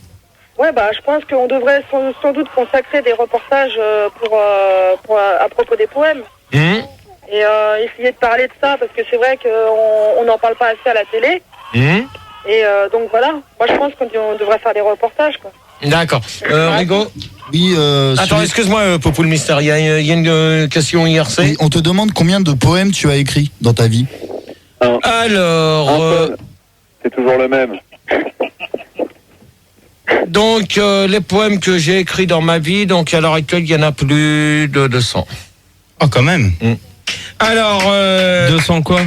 Ouais, bah, je pense qu'on devrait sans doute consacrer des reportages à propos des poèmes. Hum, Et essayer de parler de ça, parce que c'est vrai qu'on n'en parle pas assez à la télé. hum. Et donc voilà, moi je pense qu'on devrait faire des reportages, quoi. D'accord. Rigo? Oui, Attends, excuse-moi, Poupou le mystère, il y a une question IRC. oui, on te demande combien de poèmes tu as écrits dans ta vie. Alors, C'est toujours le même. donc, les poèmes que j'ai écrits dans ma vie, donc à l'heure actuelle, il y en a plus de 200. Oh, quand même. Alors, 200 quoi?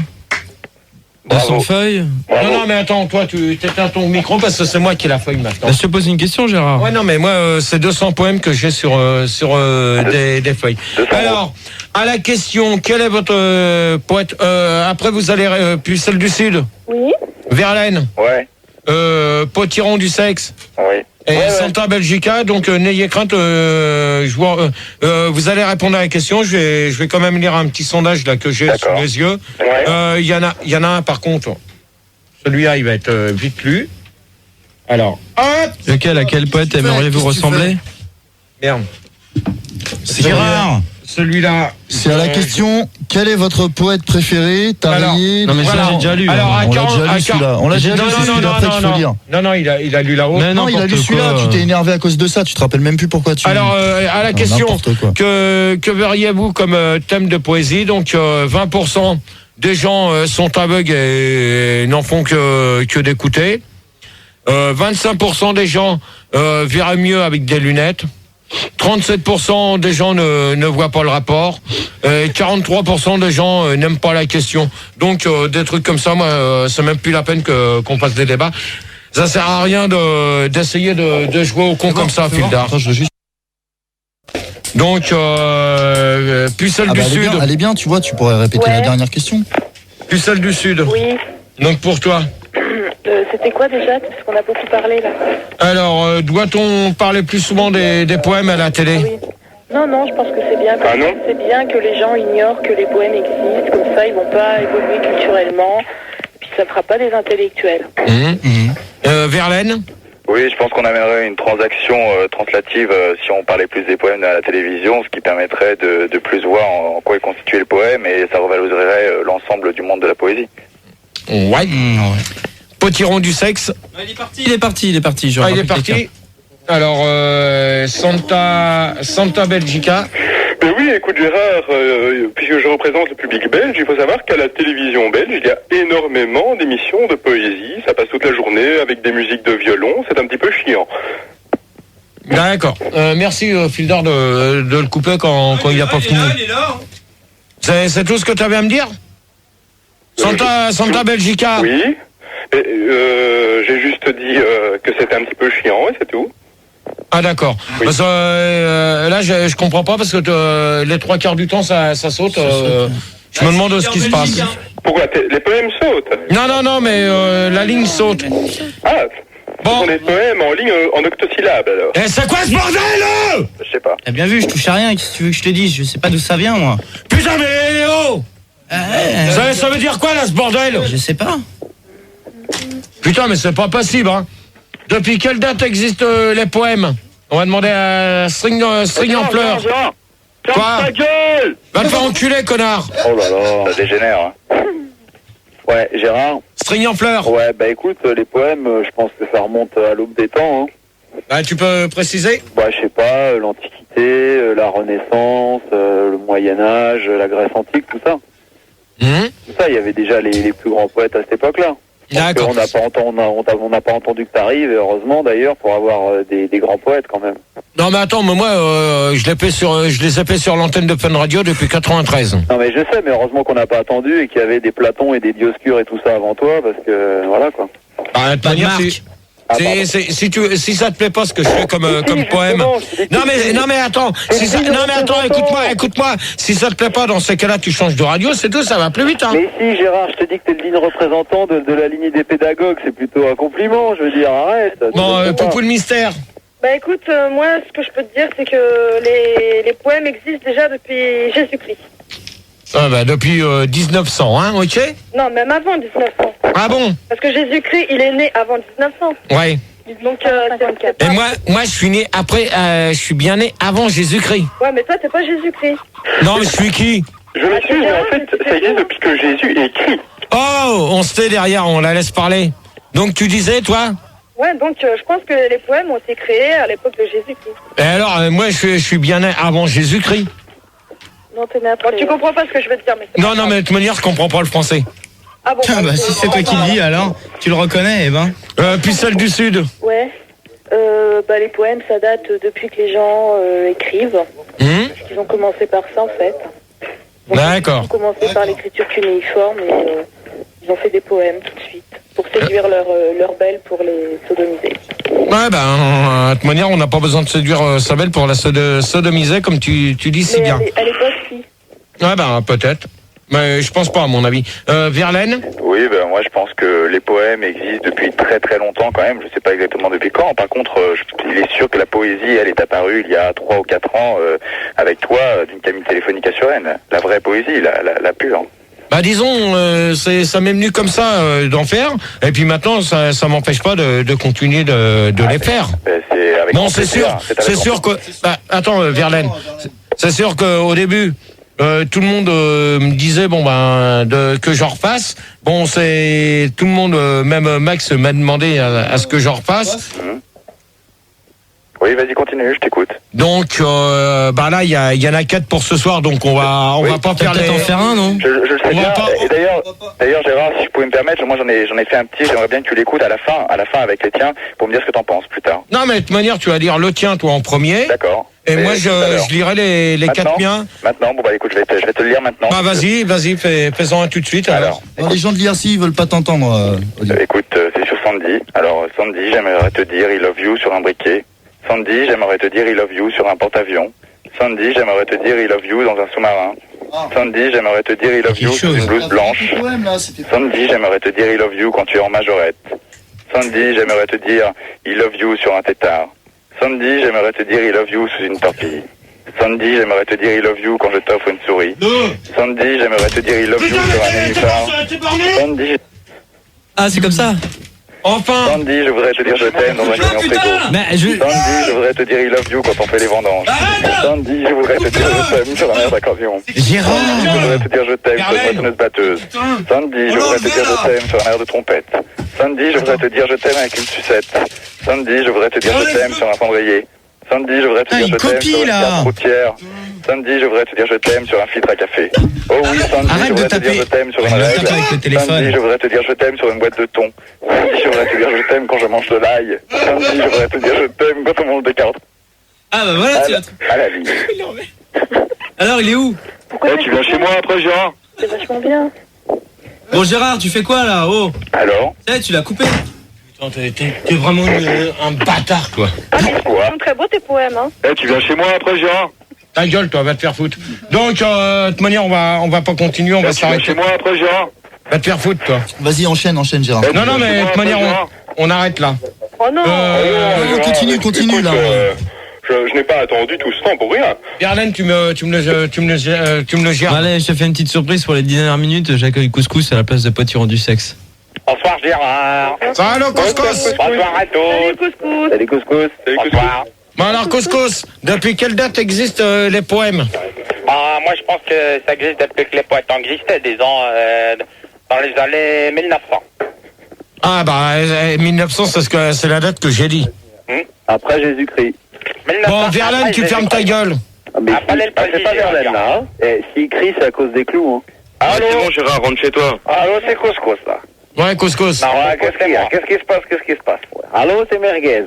200 feuilles? non, mais attends, toi, tu t'éteins ton micro parce que c'est moi qui ai la feuille maintenant. Bah, je te pose une question, Gérard. Ouais, non, mais moi, c'est 200 poèmes que j'ai sur des feuilles. 200. Alors, à la question, quel est votre poète après, vous allez puis celle du Sud. Oui. Verlaine. Ouais. Potiron du Sexe. Oui. Et Santa Belgica. Donc, n'ayez crainte. Vous allez répondre à la question. Je vais quand même lire un petit sondage là que j'ai sous D'accord. les yeux. Ouais. Il y en a un par contre. Celui-là, il va être vite lu. Alors, hop. Lequel, à quel poète aimeriez-vous ressembler? Merde. C'est Gérard. Celui-là. C'est à la question, quel est votre poète préféré? T'as Alors, rayé. Non, mais ça, j'ai déjà lu. Alors, hein. à On l'a 40, déjà lu celui-là. On l'a déjà lu celui-là, après qu'il faut lire. Non, il a lu là-haut. Mais Non, il a lu n'importe celui-là, quoi. tu t'es énervé à cause de ça, tu te rappelles même plus pourquoi tu... Alors, à la question, n'importe quoi. que verriez-vous comme thème de poésie? Donc, 20% des gens sont aveugles et n'en font que d'écouter. 25% des gens verraient mieux avec des lunettes. 37% des gens ne voient pas le rapport. 43% des gens n'aiment pas la question. Donc, des trucs comme ça, moi, c'est même plus la peine qu'on fasse des débats. Ça sert à rien d'essayer de jouer au con comme ça, Fildar. Attends, je veux juste... Donc, Pucelle du Sud. Elle est bien, tu vois, tu pourrais répéter Ouais. la dernière question. Pucelle du Sud. Oui. Donc, pour toi. C'était quoi déjà? Parce qu'on a beaucoup parlé là. Alors, doit-on parler plus souvent des poèmes à la télé? Oui. Non, je pense que c'est bien. Ah non? C'est bien que les gens ignorent que les poèmes existent. Comme ça, ils vont pas évoluer culturellement. Puis ça fera pas des intellectuels. Verlaine? Oui, je pense qu'on amènerait une transaction translative si on parlait plus des poèmes à la télévision, ce qui permettrait de plus voir en quoi est constitué le poème et ça revaloriserait l'ensemble du monde de la poésie. Ouais. Potiron du Sexe. Il est parti. Je Ah, il est rappelle parti. quelqu'un. Alors, Santa Belgica. Ben oui, écoute Gérard, puisque je représente le public belge, il faut savoir qu'à la télévision belge, il y a énormément d'émissions de poésie. Ça passe toute la journée avec des musiques de violon. C'est un petit peu chiant. D'accord. Merci, Fildar, de le couper quand il n'a pas fini. Il est là. C'est tout ce que tu avais à me dire? Santa Belgica. Oui. Et, j'ai juste dit que c'était un petit peu chiant et c'est tout. Ah d'accord. Oui. Parce que là je comprends pas parce que les 3/4 du temps ça saute. Je me demande ce qui se passe. Pourquoi les poèmes sautent? Non mais la ligne saute. Ah, Bon. ce sont des poèmes en ligne en octosyllabes alors. Eh, c'est quoi ce bordel là? Je sais pas. T'as bien vu, je touche à rien. Qu'est-ce que tu veux que je te dise? Je sais pas d'où ça vient, moi. Putain mais oh ça veut dire quoi là ce bordel? Je sais pas. Putain mais c'est pas possible hein. Depuis quelle date existent les poèmes? On va demander à String en fleurs. Quoi? Ta gueule! Va te faire enculer connard. Oh là là, ça dégénère. Hein. Ouais, Gérard. String en fleurs. Ouais, bah écoute, les poèmes, je pense que ça remonte à l'aube des temps. Hein. Bah, tu peux préciser? Bah, je sais pas, l'Antiquité, la Renaissance, le Moyen-Âge, la Grèce antique, tout ça. Tout ça, il y avait déjà les plus grands poètes à cette époque-là. D'accord. On n'a pas entendu que t'arrives, et heureusement d'ailleurs, pour avoir des grands poètes quand même. Non mais attends, mais moi je les ai fait sur l'antenne de Fun Radio depuis 93. Non mais je sais, mais heureusement qu'on n'a pas attendu et qu'il y avait des Platons et des Dioscures et tout ça avant toi, parce que voilà quoi. Ah, de manière, si ça te plaît pas ce que je fais comme poème. Non mais attends, écoute-moi. Si ça te plaît pas, dans ces cas-là, tu changes de radio, c'est tout, ça va plus vite. Hein. Mais si Gérard, je te dis que t'es le digne représentant de la lignée des pédagogues, c'est plutôt un compliment, je veux dire, arrête. Bon, Poupou le mystère. Bah écoute, moi ce que je peux te dire c'est que les poèmes existent déjà depuis Jésus-Christ. Ah bah depuis 1900, hein, ok. Non, même avant 1900. Ah bon? Parce que Jésus-Christ, il est né avant 1900. Ouais. Donc c'est Et moi je suis né après, je suis bien né avant Jésus-Christ. Ouais, mais toi t'es pas Jésus-Christ. Non mais je suis qui? Je le suis, mais en fait, ça existe depuis que Jésus écrit. Oh, on se tait derrière, on la laisse parler. Donc tu disais, toi? Ouais, donc je pense que les poèmes ont été créés à l'époque de Jésus-Christ. Et alors, moi je suis bien né avant Jésus-Christ. Non, t'es n'importe. Tu comprends pas ce que je veux te dire, mais c'est Non, mais de toute manière, je comprends pas le français. Ah bon, bah, si c'est toi qui le dis, alors, tu le reconnais, eh ben. Puis celle du Sud. Ouais. Bah, les poèmes, ça date depuis que les gens écrivent. Ils ont commencé par ça, en fait. D'accord. Ils ont commencé par l'écriture cunéiforme et ils ont fait des poèmes tout de suite pour séduire leur belle, pour les sodomiser. Ouais, de toute manière, on n'a pas besoin de séduire sa belle pour la sodomiser, comme tu dis si bien. À l'époque, si. Ouais, peut-être. Mais je pense pas, à mon avis. Verlaine? Oui, moi je pense que les poèmes existent depuis très très longtemps quand même. Je sais pas exactement depuis quand. Par contre, il est sûr que la poésie, elle est apparue il y a 3 ou 4 ans avec toi d'une cabine téléphonique à Suresnes. La vraie poésie, la pure. Disons, ça m'est venu comme ça d'en faire, et puis maintenant ça m'empêche pas de continuer de les faire. Bon, c'est sûr que. Attends, Verlaine, c'est sûr qu'au début, tout le monde me disait que j'en refasse. Bon, c'est tout le monde, même Max m'a demandé à ce que j'en refasse. Oui, vas-y, continue, je t'écoute. Donc, là, il y en a 4 pour ce soir, donc on va pas faire les... en faire un, non? Je le sais bien. Et d'ailleurs, Gérard, si je pouvais me permettre, moi j'en ai fait un petit, j'aimerais bien que tu l'écoutes à la fin avec les tiens, pour me dire ce que t'en penses plus tard. Non, mais de toute manière, tu vas dire le tien, toi, en premier. D'accord. Et moi, je lirai les 4 miens. Maintenant, écoute, je vais te le lire maintenant. Vas-y, fais-en un tout de suite, alors. Les gens de l'IRC, ils veulent pas t'entendre. Écoute, c'est sur Sandy. Alors, Sandy, j'aimerais te dire I love you sur un briquet. Sandy, j'aimerais te dire I love you sur un porte-avions. Sandy, j'aimerais te dire I love you dans un sous-marin. Sandy, j'aimerais te dire I love you sur une blouse blanche. Sandy, j'aimerais te dire I love you quand tu es en majorette. Sandy, j'aimerais te dire I love you sur un tétard. Sandy, j'aimerais te dire I love you sous une torpille. Sandy, j'aimerais te dire I love you quand je t'offre une souris. Sandy, j'aimerais te dire I love you sur un nénuphar. Sandy... Ah, c'est comme ça. Enfin. Sandy, je voudrais te dire je t'aime dans un camion frigo. Sandy, je voudrais te dire I love you quand on fait les vendanges. Sandy, je voudrais te dire je t'aime sur un air d'accordéon. Gérard, je voudrais te dire je t'aime sur une moissonneuse batteuse. Sandy, je voudrais te dire je t'aime sur un air de trompette. Sandy, je voudrais te dire je t'aime avec une sucette. Sandy, je voudrais te dire je t'aime sur un cendrier. Sandy, je voudrais te dire je t'aime sur une carte routière. Sandy, je voudrais te dire je t'aime sur un filtre à café. Oh oui, Sandy, je voudrais te dire je t'aime sur une règle. Sandy, je voudrais te dire je t'aime sur une boîte de thon. Sandy, je voudrais te dire je t'aime quand je mange de l'ail. Sandy, je voudrais te dire je t'aime quand on mange des carottes. Ah bah voilà, tu à la vie. Alors, il est où? Pourquoi tu viens chez moi après, Gérard? C'est vachement bien. Bon, Gérard, tu fais quoi là? Oh. Alors? Tu l'as coupé. Putain, t'es vraiment un bâtard, toi. Ah, mais ils sont très beaux tes poèmes, hein. Tu viens chez moi après, Gérard? Ta gueule, toi, va te faire foutre. Donc, de toute manière, on va pas continuer, on va s'arrêter. Tu viens chez moi après, Gérard? Va te faire foutre, toi. Vas-y, enchaîne, Gérard. Non, mais de toute manière, on arrête là. Oh non. Continue là. Je n'ai pas attendu tout ce temps pour rien. Verlaine, tu me le gères. Allez, je te fais une petite surprise pour les 10 dernières minutes. J'accueille Couscous à la place de Potiron du sexe. Bonsoir, Gérard. Salut, Couscous. Bonsoir à tous. Salut, Couscous. Salut, Couscous. Bonsoir. Bon alors, Couscous, depuis quelle date existent les poèmes? Moi, je pense que ça existe depuis que les poètes existaient, disons, dans les années 1900. Ah 1900, c'est la date que j'ai dit. Après Jésus-Christ. Bon, Verlaine, tu fermes ta gueule. C'est pas Verlaine, là. S'il crie, c'est à cause des clous, hein. Allô? C'est bon, Gérard, rentre chez toi. Allô, c'est Couscous, là. Ouais, Couscous. Non, ouais, qu'est-ce qu'il y a? Qu'est-ce qui se passe? Allô, c'est Merguez.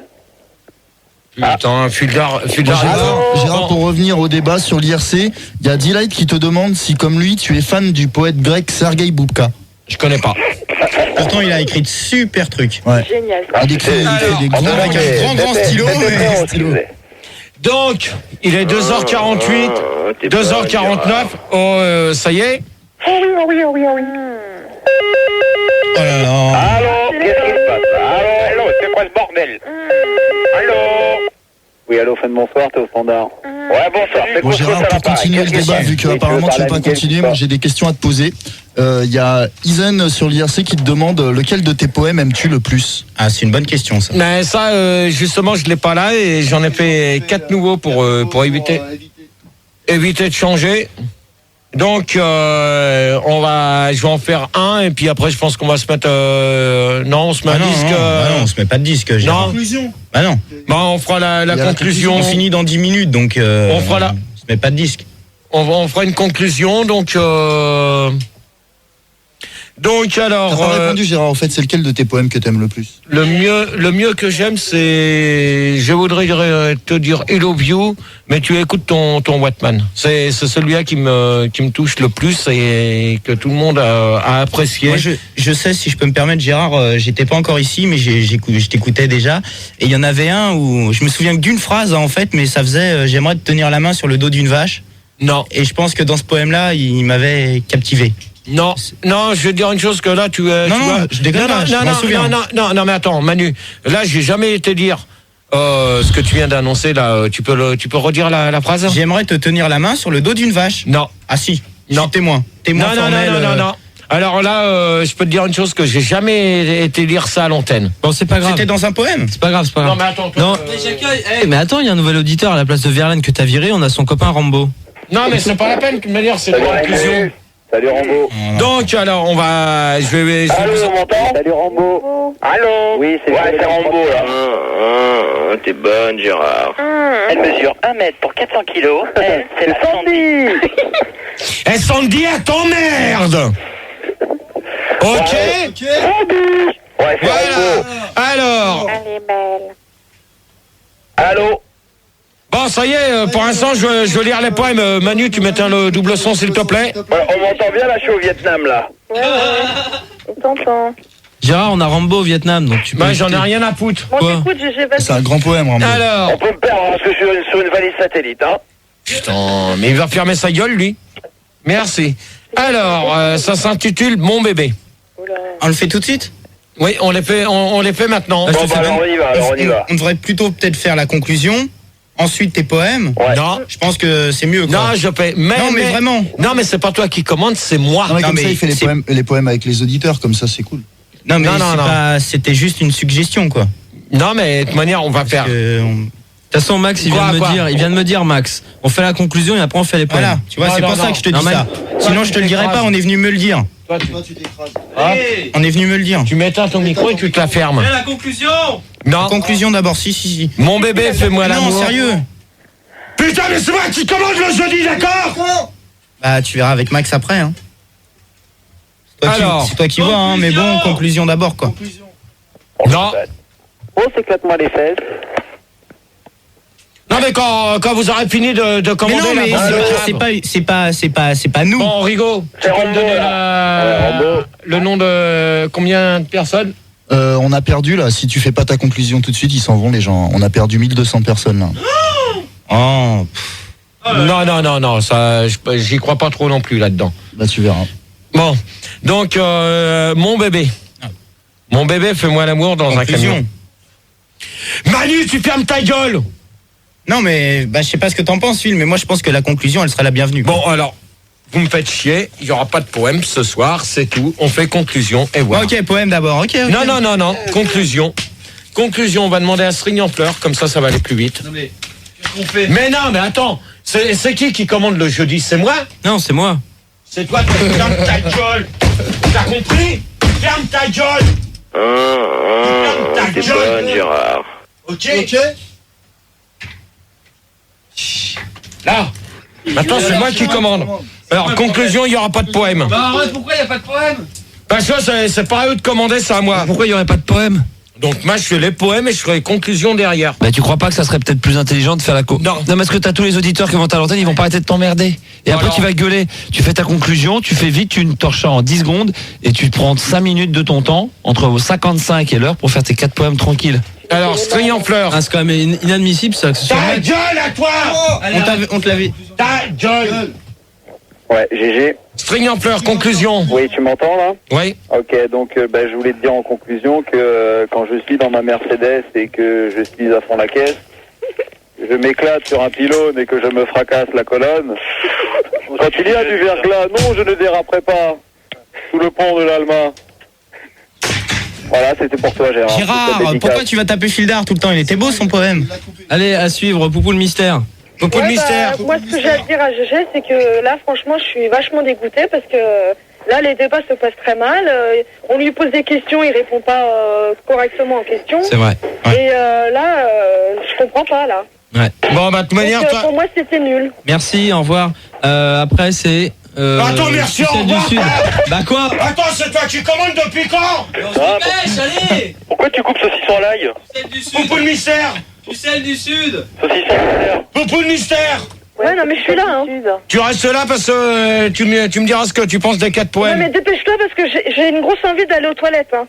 Putain, Fulgar. Gérard, pour revenir au débat sur l'IRC, il y a Delight qui te demande si, comme lui, tu es fan du poète grec Sergei Boubka. Je connais pas. Pourtant, il a écrit de super trucs. Ouais. Génial. Il écrit des grands Avec un grand stylo. Donc, il est 2h48, 2h49. Oh, ça y est. Oui. Oh là là. Allô? Qu'est-ce qui se passe? Allô, c'est quoi ce bordel? Allô? Oui, allô, fin de bonsoir, t'es au standard. Ouais, bonsoir, c'est Bon, Gérard, pour continuer le débat, vu qu'apparemment tu ne veux pas continuer, moi j'ai des questions à te poser. Il y a Isen sur l'IRC qui te demande lequel de tes poèmes aimes-tu le plus? Ah, c'est une bonne question, ça. Mais ça, justement, je l'ai pas là et j'en ai fait 4 nouveaux pour éviter de changer. Donc, je vais en faire un et puis après, je pense qu'on va se mettre. Non, on se met un disque. Non, on se met pas de disque. Gérard. Conclusion. Bah non. Bah, on fera la conclusion. On finit dans 10 minutes, donc. On fera On se met pas de disque. On fera une conclusion, donc. Donc alors. T'as pas répondu, Gérard. En fait, c'est lequel de tes poèmes que t'aimes le plus? Le mieux que j'aime, c'est. Je voudrais te dire I love you, mais tu écoutes ton Wattman. C'est celui-là qui me touche le plus et que tout le monde a apprécié. Moi, je sais, si je peux me permettre, Gérard, j'étais pas encore ici, mais je t'écoutais déjà. Et il y en avait un où je me souviens que d'une phrase, en fait, mais ça faisait j'aimerais te tenir la main sur le dos d'une vache. Non. Et je pense que dans ce poème-là, il m'avait captivé. Non, je vais te dire une chose que là tu je déconne pas, je m'en souviens. Non, mais attends, Manu, là j'ai jamais été dire ce que tu viens d'annoncer là. Tu peux redire la phrase? J'aimerais te tenir la main sur le dos d'une vache. Non. Ah si. Non. Témoin formel. Non. Alors là, je peux te dire une chose que j'ai jamais été lire ça à l'antenne. Bon, c'est pas grave. C'était dans un poème. C'est pas grave. Non, mais attends. Non. Mais attends, il y a un nouvel auditeur à la place de Verlaine que t'as viré. On a son copain Rambo. Non, mais c'est pas la peine de me dire, c'est la conclusion. Salut Rambo. Donc alors on va. Allô, on m'entend? Salut Rambo. Allô? Oui, c'est Rambo là. T'es bonne, Gérard. Elle mesure 1 mètre pour 400 kilos. C'est la Sandy. Eh Sandy, à ton merde. Ok. Ouais, c'est Rambo. Alors. Elle est belle. Allô? Bon, ça y est, pour l'instant, je veux lire les poèmes. Manu, tu m'éteins le double son, s'il te plaît. Ouais, on m'entend bien là, je suis au Vietnam là. Ouais. On t'entend. Gérard, on a Rambo au Vietnam, donc tu peux. Bah, j'en ai rien à foutre. Bon, Quoi écoute, j'ai C'est un grand poème, Rambo. Alors. On peut me perdre parce que je suis sur une valise satellite, hein. Putain, mais il va fermer sa gueule, lui. Merci. Alors, ça s'intitule Mon bébé. On le fait tout de suite? Oui, on les fait maintenant. Bah, je te fais alors on y va. On devrait plutôt peut-être faire la conclusion. Ensuite tes poèmes. Ouais. Non. Je pense que c'est mieux. Quoi. Non, je paie. Mais vraiment. Non, mais c'est pas toi qui commande, c'est moi. Non, mais comme mais ça, il fait les poèmes avec les auditeurs, comme ça, c'est cool. Non, mais non. c'était juste une suggestion, quoi. Non, mais de toute manière, on va faire. De toute façon, Max, il vient de me dire, Max, on fait la conclusion et après on fait les poèmes. Voilà, tu vois, c'est pour ça que je te dis ça. Sinon, je te le dirais pas, on est venu me le dire. Toi, tu t'écrases. On est venu me le dire. Tu m'éteins ton micro et tu te la fermes. la conclusion. Non. Conclusion d'abord, si. Mon bébé, fais-moi l'amour. Non, sérieux. Putain, mais c'est moi qui commande le jeudi, d'accord? Bah, tu verras avec Max après, hein. C'est toi qui vois, hein, mais bon, conclusion d'abord, quoi. Non. Oh, s'éclate-moi les fesses. Non, mais quand vous aurez fini de commander Mais non, c'est pas nous. Bon, Rigaud, tu peux me donner le nom de combien de personnes? On a perdu, là. Si tu fais pas ta conclusion tout de suite, ils s'en vont, les gens. On a perdu 1200 personnes, là. Oh. Non, ça, j'y crois pas trop non plus là-dedans. Bah, tu verras. Bon, donc, mon bébé. Mon bébé, fais-moi l'amour dans un camion. Manu, tu fermes ta gueule! Non, mais je sais pas ce que t'en penses, Phil, mais moi je pense que la conclusion, elle sera la bienvenue. Bon, alors, vous me faites chier, il y aura pas de poème ce soir, c'est tout. On fait conclusion et voilà. Ok, poème d'abord, ok. Non, conclusion. Conclusion, on va demander à String en fleurs, comme ça va aller plus vite. Non, mais qu'est-ce qu'on fait? Mais non, mais attends, c'est qui commande le jeudi? C'est moi? Non, c'est moi. C'est toi qui ferme ta gueule. T'as compris? Ferme ta gueule. C'est bonne, Gérard. Ok. Là, Maintenant, c'est moi qui commande. Alors, conclusion, il n'y aura pas de poème. Bah arrête, pourquoi il n'y a pas de poème? Parce que c'est pas à eux de commander, c'est à moi. Pourquoi il n'y aurait pas de poème? Donc, moi, je fais les poèmes et je ferai les conclusions derrière. Bah tu crois pas que ça serait peut-être plus intelligent de faire la Non. Non, parce que t'as tous les auditeurs qui vont à l'antenne, ils vont pas arrêter de t'emmerder. Et après Alors tu vas gueuler. Tu fais ta conclusion, tu fais vite une torche en 10 secondes et tu te prends 5 minutes de ton temps, entre 55 et l'heure, pour faire tes 4 poèmes tranquilles. Alors, string en fleurs. Ah, c'est quand même inadmissible ça. Ta gueule à toi! On te l'avait. Ta gueule! Ouais, GG. String en fleurs, conclusion. Oui, tu m'entends là? Oui. Ok, donc je voulais te dire en conclusion que quand je suis dans ma Mercedes et que je suis à fond la caisse, je m'éclate sur un pylône et que je me fracasse la colonne. Quand il y a du verglas, non, je ne déraperai pas. Sous le pont de l'Alma. Voilà, c'était pour toi, Gérard. Gérard, pourquoi tu vas taper Fildar tout le temps? Il était beau son poème. Allez, à suivre, Poupou le mystère. Poupou le mystère. Moi, ce que j'ai à dire à GG, c'est que là, franchement, je suis vachement dégoûtée parce que là, les débats se passent très mal. On lui pose des questions, il répond pas correctement aux questions. C'est vrai. Et là, je comprends pas, là. Ouais. Bon, bah, de toute manière, Donc, toi. pour moi, c'était nul. Merci, au revoir. Après c'est. Attends, merci, au celle du revoir. Sud. Bah quoi? Attends, c'est toi qui commandes depuis quand? Allez. Pourquoi tu coupes saucisson à l'ail? Celle du Sud. Poupou le mystère. Tu celle du Sud. Saucisson à l'ail. Poupou le mystère. Ouais, non, mais je suis là, hein. Tu restes là parce que tu me diras ce que tu penses des 4 Ouais, poèmes. mais dépêche-toi parce que j'ai une grosse envie d'aller aux toilettes, hein.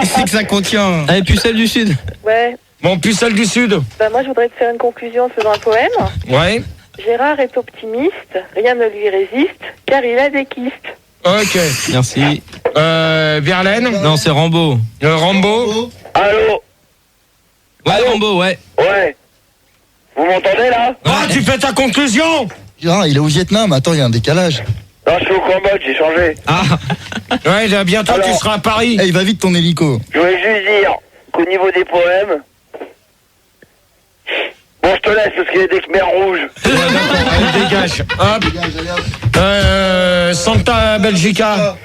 C'est que ça contient. Allez, puis celle du Sud. Ouais. Mon pucelle du Sud. Bah, moi, je voudrais te faire une conclusion en faisant un poème. Ouais. Gérard est optimiste, rien ne lui résiste, car il a des kystes. Ok. Merci. Verlaine. Non, c'est Rambo. Rambo. Allô? Ouais, Rambo, ouais. Ouais. Vous m'entendez là? Ah, tu fais ta conclusion. Gérard, il est au Vietnam. Attends, il y a un décalage. Non, je suis au Cambodge, j'ai changé. Ah. Ouais, là, bientôt Alors. tu seras à Paris. Eh, il va vite ton hélico. Je voulais juste dire qu'au niveau des poèmes... Bon, je te laisse parce qu'il y a des Khmers rouges. Ouais, d'accord, allez, dégage. Hop. Santa Belgica.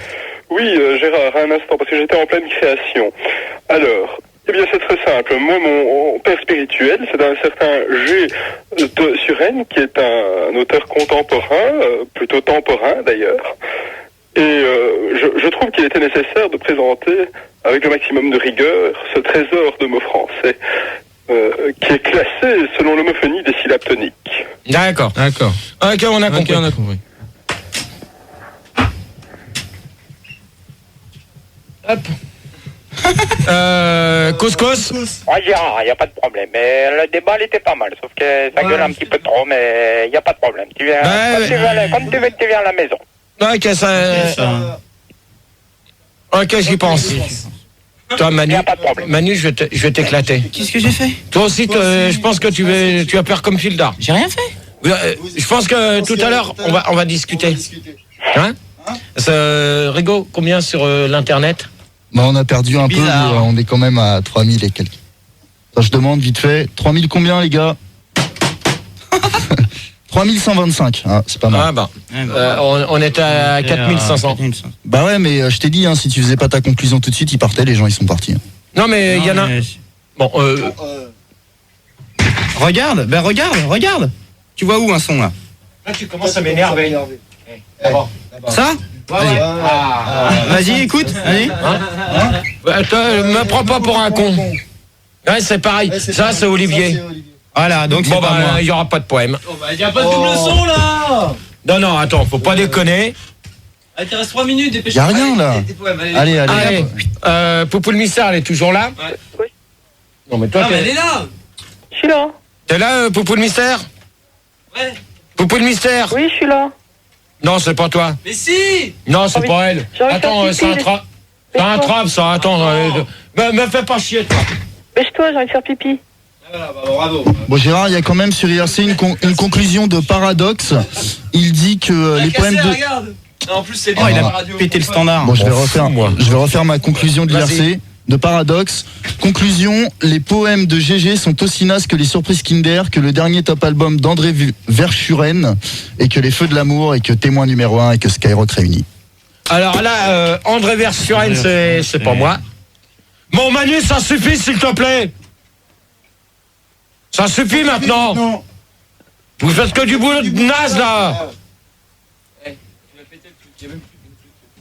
Oui, Gérard, un instant, parce que j'étais en pleine création. Alors, eh bien, c'est très simple. Moi, mon père spirituel, c'est un certain G. de Suresnes, qui est un auteur contemporain, plutôt temporain d'ailleurs. Et je trouve qu'il était nécessaire de présenter, avec le maximum de rigueur, ce trésor de mots français, qui est classé selon l'homophonie des syllabes toniques. D'accord. D'accord. Ok, on a compris. Ok, on a compris. Hop. Couscous. Ouais, Gérard, il n'y a pas de problème. Mais le débat, il était pas mal. Sauf que ça gueule un petit peu trop, mais il n'y a pas de problème. Tu viens, comme tu veux, tu viens à la maison. Ok, ça. Ok, j'y pense. Toi, Manu, Manu, je vais t'éclater. Qu'est-ce que j'ai fait? Toi aussi, je pense que tu vas faire comme Fildar. J'ai rien fait. Je pense que tout à l'heure, on va discuter. Hein? Rigo, combien sur l'internet? Bah, on a perdu un Bizarre. peu, on est quand même à 3000 et quelques. Ça, je demande vite fait, 3000 combien les gars? 3125, hein, c'est pas mal. Ah bah, on était à 4500. Bah ouais, mais je t'ai dit, hein, si tu faisais pas ta conclusion tout de suite, ils partaient, les gens ils sont partis. Non mais il y en a... Bon, Regarde, ben regarde. Tu vois où un son là? là tu commences à m'énerver. Ça? Vas-y, écoute. Allez. Me prends pas pour un con. Ouais, c'est pareil. Ça, c'est Olivier. Voilà, donc c'est Bon pas bah, moi. il y aura pas de poème. Il y a pas de double son là. Non, non, attends, faut pas déconner. Allez, il te reste 3 minutes, Y dépêche-toi. a rien là. Allez, Poupou le mystère, elle est toujours là? Oui. Non, mais toi, Non, mais elle est là. Je suis là. t'es là, Poupou le mystère? Ouais. Poupou le mystère? Oui, je suis là. Non, c'est pas toi. Mais si. Non, c'est envie- pas elle. j'ai envie de Attends, faire c'est un pipi. trap. C'est un trap, ça. Attends, me fais pas chier, toi. Bêche-toi, j'ai envie de faire pipi. Bravo. Bon Gérard, il y a quand même sur IRC une conclusion de Paradoxe. Il dit que les poèmes de... Regarde. Non, en plus, c'est Oh, il a pété le standard. Bon, je vais refaire ma conclusion de Vas-y. l'IRC. De Paradoxe. Conclusion, les poèmes de GG sont aussi nazes que les surprises Kinder, que le dernier top album d'André Verschuren, et que les Feux de l'amour, et que Témoin numéro 1, et que Skyrock réunis. Alors là, André Verschuren, c'est pas moi. Mon Manu, ça suffit, s'il te plaît. Ça suffit maintenant. Vous faites que du boulot de naze, là.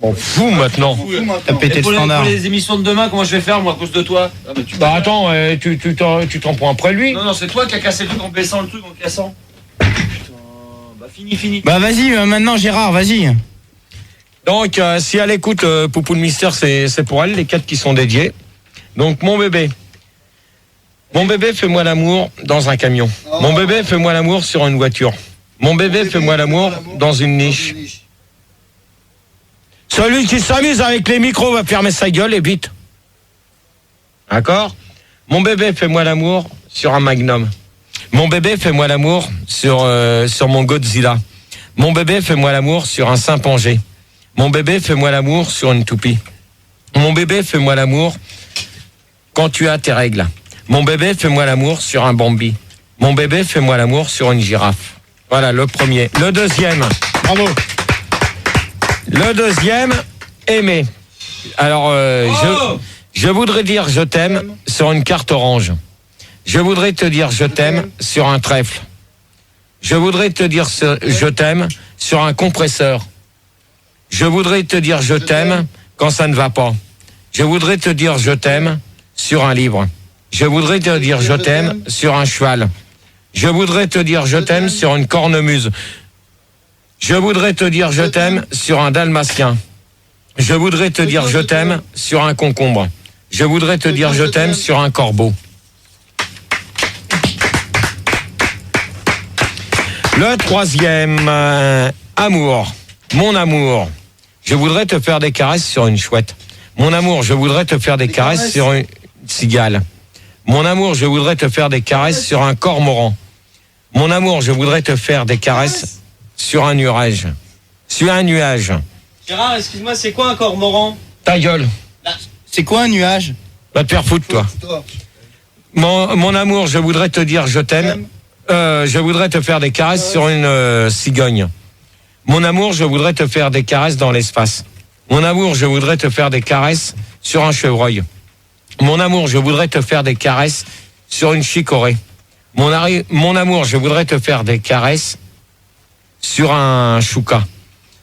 On fout maintenant. T'as pété le pour standard. les émissions de demain, comment je vais faire, moi, à cause de toi? Bah attends, tu t'en prends après lui. Non, c'est toi qui as cassé le truc en baissant le truc, en cassant. Putain, bah fini. Bah vas-y, maintenant Gérard, vas-y. Donc, si elle écoute Poupou le Mystère, c'est pour elle, les 4 qui sont dédiés. Donc, mon bébé, fais-moi l'amour dans un camion. Mon bébé, fais-moi l'amour sur une voiture. Mon bébé, fais-moi l'amour dans une niche. Celui qui s'amuse avec les micros va fermer sa gueule et vite. D'accord? Mon bébé, fais-moi l'amour sur un Magnum. Mon bébé, fais-moi l'amour sur mon Godzilla. Mon bébé, fais-moi l'amour sur un Saint-Pangé. Mon bébé, fais-moi l'amour sur une toupie. Mon bébé, fais-moi l'amour quand tu as tes règles. Mon bébé, fais-moi l'amour sur un Bambi. Mon bébé, fais-moi l'amour sur une girafe. Voilà, le premier. Le deuxième. Bravo. Le deuxième, aimer. Alors, je voudrais dire je t'aime sur une carte orange. Je voudrais te dire je t'aime sur un trèfle. Je voudrais te dire je t'aime sur un compresseur. Je voudrais te dire je t'aime quand ça ne va pas. Je voudrais te dire je t'aime sur un livre. Je voudrais te dire je t'aime sur un cheval. Je voudrais te dire je t'aime sur une cornemuse. Je voudrais te dire je t'aime sur un dalmatien. Je voudrais te dire je t'aime sur un concombre. Je voudrais te dire je t'aime sur un corbeau. Le troisième, amour. Mon amour, je voudrais te faire des caresses sur une chouette. Mon amour, je voudrais te faire des caresses sur une cigale. Mon amour, je voudrais te faire des caresses sur un cormoran. Mon amour, je voudrais te faire des caresses sur un nuage. Sur un nuage. Gérard, excuse-moi, c'est quoi un cormoran? Ta gueule. C'est quoi un nuage? Va te faire foutre, toi. Mon amour, je voudrais te dire je t'aime. Je voudrais te faire des caresses sur une cigogne. Mon amour, je voudrais te faire des caresses dans l'espace. Mon amour, je voudrais te faire des caresses sur un chevreuil. Mon amour, je voudrais te faire des caresses sur une chicorée. Mon amour, je voudrais te faire des caresses sur un chouka.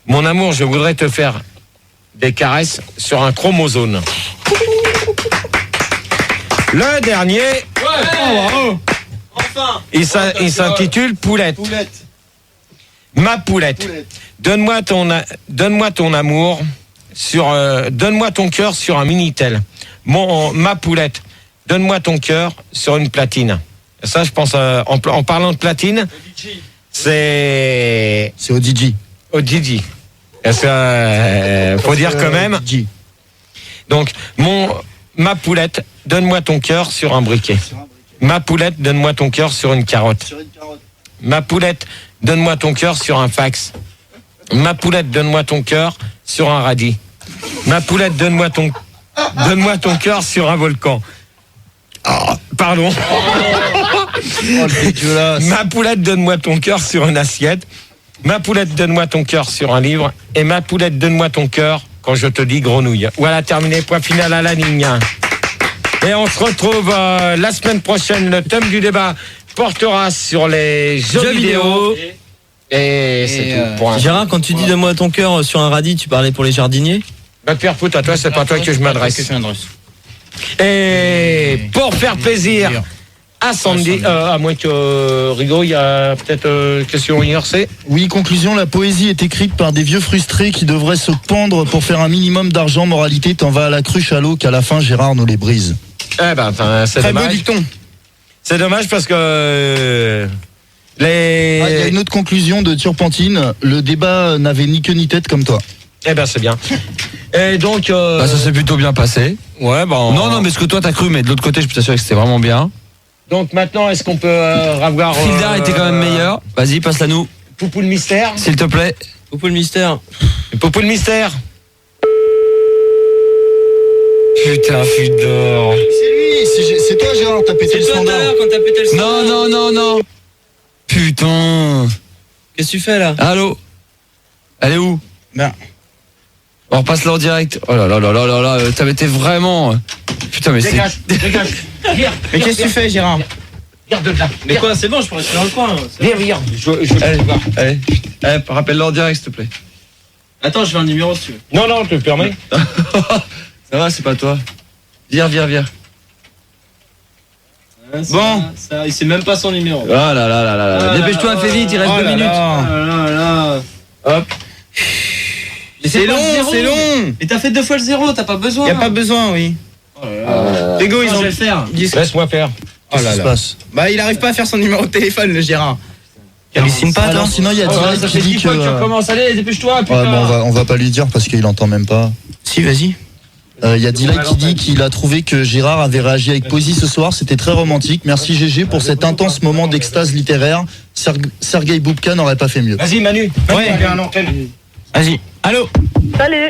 Mon amour, je voudrais te faire des caresses sur un chromosome. Le dernier, Enfin. il s'intitule Poulette. Ma poulette. Donne-moi ton amour donne-moi ton cœur sur un Minitel. Ma poulette. Donne-moi ton cœur sur une platine. Ça, je pense, en parlant de platine, c'est ODJ. ODJ. Faut dire quand même. Donc, ma poulette, donne-moi ton cœur sur un briquet. Ma poulette, donne-moi ton cœur sur une carotte. Ma poulette, donne-moi ton cœur sur un fax. Ma poulette, donne-moi ton cœur sur un radis. Ma poulette, donne-moi ton cœur sur un volcan. Oh, pardon. Ma poulette, donne-moi ton cœur sur une assiette. Ma poulette, donne-moi ton cœur sur un livre. Et ma poulette, donne-moi ton cœur quand je te dis grenouille. Voilà, terminé, point final à la ligne. Et on se retrouve la semaine prochaine. Le thème du débat portera sur les jeux vidéo. Et c'est tout. Point. Gérard, quand tu dis donne-moi ton cœur sur un radis, tu parlais pour les jardiniers? Va te faire foutre, à toi, c'est pas à toi que je m'adresse. Et pour faire plaisir à Sandy, à moins que Rigaud, il y a peut-être question IRC. Oui, conclusion, la poésie est écrite par des vieux frustrés qui devraient se pendre pour faire un minimum d'argent. Moralité, t'en vas à la cruche à l'eau qu'à la fin Gérard nous les brise. Eh ben, c'est Très beau dommage. dicton. C'est dommage parce que Il y a une autre conclusion de Turpentine. Le débat n'avait ni queue ni tête comme toi. Eh ben, c'est bien. Et donc ça s'est plutôt bien passé. Ouais, bon. Non, mais ce que toi t'as cru, mais de l'autre côté, je peux t'assurer que c'était vraiment bien. Donc maintenant, est-ce qu'on peut revoir Fildar était quand même meilleur. Vas-y, passe-la nous. Poupou le mystère. S'il te plaît. Poupou le mystère. Poupou le mystère. Putain, Fildar. C'est lui, c'est toi Gérard, t'as pété le standard. Quand t'as pété le standard. Non. Putain. Qu'est-ce que tu fais là? Allô? Elle est où? Ben. On repasse là en direct. Oh là, t'avais été vraiment. Putain, mais Dégage. Mais qu'est-ce que tu fais, Gérard? Garde là. Mais quoi, c'est bon, je pourrais rester dans le coin. Viens. Allez, rappelle-le en direct, s'il te plaît. Attends, je veux un numéro si tu veux. Non, tu le permets. Ça va, c'est pas toi. Viens. Bon, il sait même pas son numéro. Ah là. Dépêche-toi, fais vite, il reste 2 minutes. Hop. C'est long. Et t'as fait 2 fois le 0, t'as pas besoin. Y a pas besoin, oui. Hugo, ils ont le faire. Laisse-moi faire. Qu'est-ce qui se passe? Bah, il arrive pas à faire son numéro de téléphone, le Gérard. Hallucine pas, Alors toi. sinon il y a Dylan Ça qui fait 10 dit fois que tu que... recommences. Allez, dépêche-toi, Ouais, putain. bon, on va pas lui dire parce qu'il entend même pas. Si, vas-y. Il y a Dylan qui dit qu'il a trouvé que Gérard avait réagi avec poésie ce soir, c'était très romantique. Merci GG pour cet intense moment d'extase littéraire. Sergueï Boubka n'aurait pas fait mieux. Vas-y, Manu. Ouais. Allez, à l'antenne. Vas-y. Allô. Salut.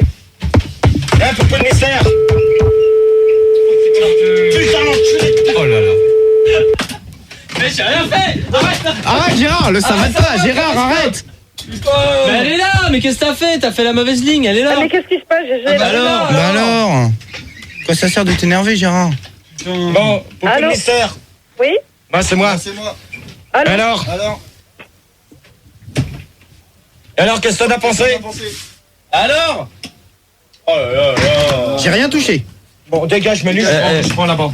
Un peu de mystère. Putain, l'enculé. Oh là là. Mais j'ai rien fait. Arrête, Gérard, le savate pas. Gérard, arrête. Mais elle est là. Mais qu'est-ce que t'as fait? T'as fait la mauvaise ligne. Elle est là. Ah, mais qu'est-ce qui se passe? Bah alors. Quoi ça sert de t'énerver, Gérard? Bon, pour Allô? le mystère. Oui. Bah, c'est moi. Allô? Alors, qu'est-ce que t'en as pensé? Alors? Oh là là. J'ai rien touché. Bon, dégage, Manu, je prends là-bas.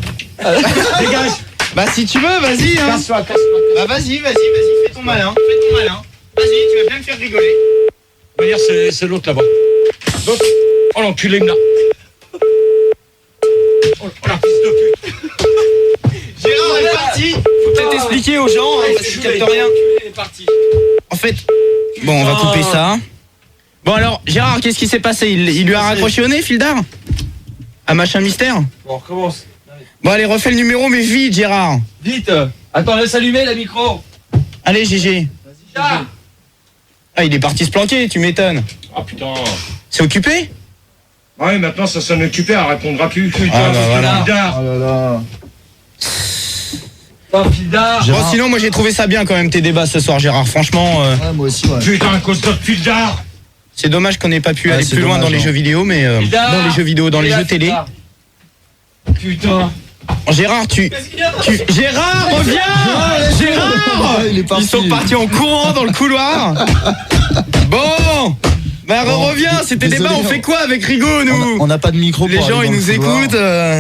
Dégage. Bah si tu veux, vas-y. Hein. Casse-toi. Bah vas-y, fais ton malin. Vas-y, tu vas bien me faire rigoler. On va dire, c'est l'autre là-bas. L'autre. Oh, l'enculé, il me l'a. Oh, la fils de pute. Gérard est parti. Faut peut-être expliquer aux gens, hein, parce qu'ils captent rien. Il est parti. En fait, bon, on va couper ça. Bon alors, Gérard, qu'est-ce qui s'est passé? Il lui a raccroché au nez, Fildar? Un machin mystère? Bon, on recommence. Bon allez, refais le numéro, mais vite, Gérard. Vite. Attends, laisse allumer la micro. Allez, GG. Ah, Ah, il est parti se planquer, tu m'étonnes. Ah, putain. C'est occupé? Ouais, maintenant, ça sonne occupé, elle répondra plus. Putain, Ah, bah, voilà. Oh là là. Oh, Fildar. Bon, sinon, moi j'ai trouvé ça bien quand même tes débats ce soir, Gérard. Franchement, Ouais, moi aussi, ouais. Putain, à cause de Fildar. c'est dommage qu'on n'ait pas pu Ouais, aller c'est plus loin dommage, dans les hein. jeux vidéo, mais Fildar. dans les jeux vidéo, dans les jeux télé. Putain. Gérard, Gérard, reviens! Gérard! Il est parti. Ils sont partis en courant dans le couloir. Bon! Bah Bon, reviens, c'était désolé, débat, on fait quoi avec Rigo, nous? On n'a pas de micro Les pour gens, aller ils dans nous le couloir.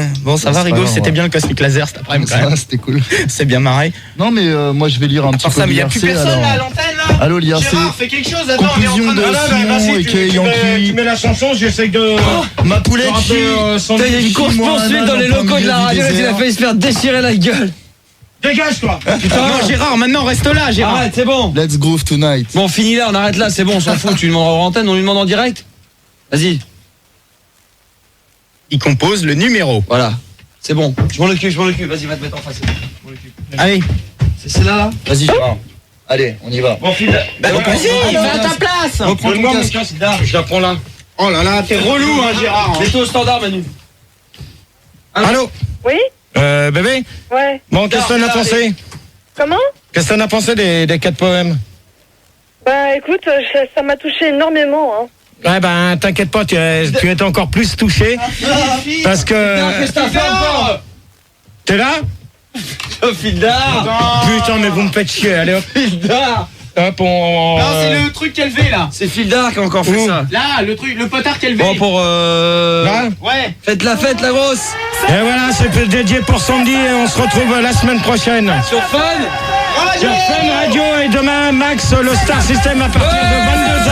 écoutent. Bon, ça va, C'est pas Rigo, grave, c'était ouais. bien le Cosmic Laser cet après-midi quand Ça, même. c'était cool. C'est bien marré. Non mais moi je vais lire un petit Par peu ça, mais il n'y a plus l'IRC, personne alors. là à l'antenne là. Allô l'IRC. Gérard, fais quelque chose, attends, on est en Conclusion train de... de Simon et Kay tu Yankee. mets la chanson, j'essaye de... Ma poulette de rappeler, son Il y a une course poursuite dans les locaux de la radio, il a failli se faire déchirer la gueule. Dégage, toi. Non, Gérard, maintenant reste là, Gérard. Arrête, c'est bon. Let's groove tonight. Bon, fini là, on arrête là, c'est bon, on s'en fout. Tu lui demandes en antenne, on lui demande en direct. Vas-y. Il compose le numéro. Voilà. C'est bon. Je m'en occupe. Vas-y, va te mettre en face. Je m'en occupe. Allez. C'est celle-là, là. Vas-y Gérard. Allez, on y va. Bon, file. Bah, vas-y, va à ta place. Reprends ton casque. Je la prends là. Oh là là, t'es relou, hein, Gérard. hein. Mets-toi au standard, Manu. Allô. Oui. Bébé. Ouais. Bon, qu'est-ce que t'en as pensé? Comment? Qu'est-ce que t'en as pensé des 4 poèmes? Bah écoute, ça m'a touché énormément. Hein. Ouais, ben, t'inquiète pas, tu es encore plus touché. Parce que... Qu'est-ce que t'as fait encore? T'es là? Oh, Fildar. Putain, mais vous me faites chier. Allez, hop. Fildar. Hop, on... Non, c'est le truc qu'elle fait là. C'est Fildar qui a encore fait Où? ça. Là, le truc, le potard qu'elle fait. Bon, pour Là? Ouais. faites la fête, la grosse. Et voilà, c'est dédié pour Sandy et on se retrouve la semaine prochaine. Sur Fun. Sur Fun Radio et demain, Max, le Star System à partir de 22h.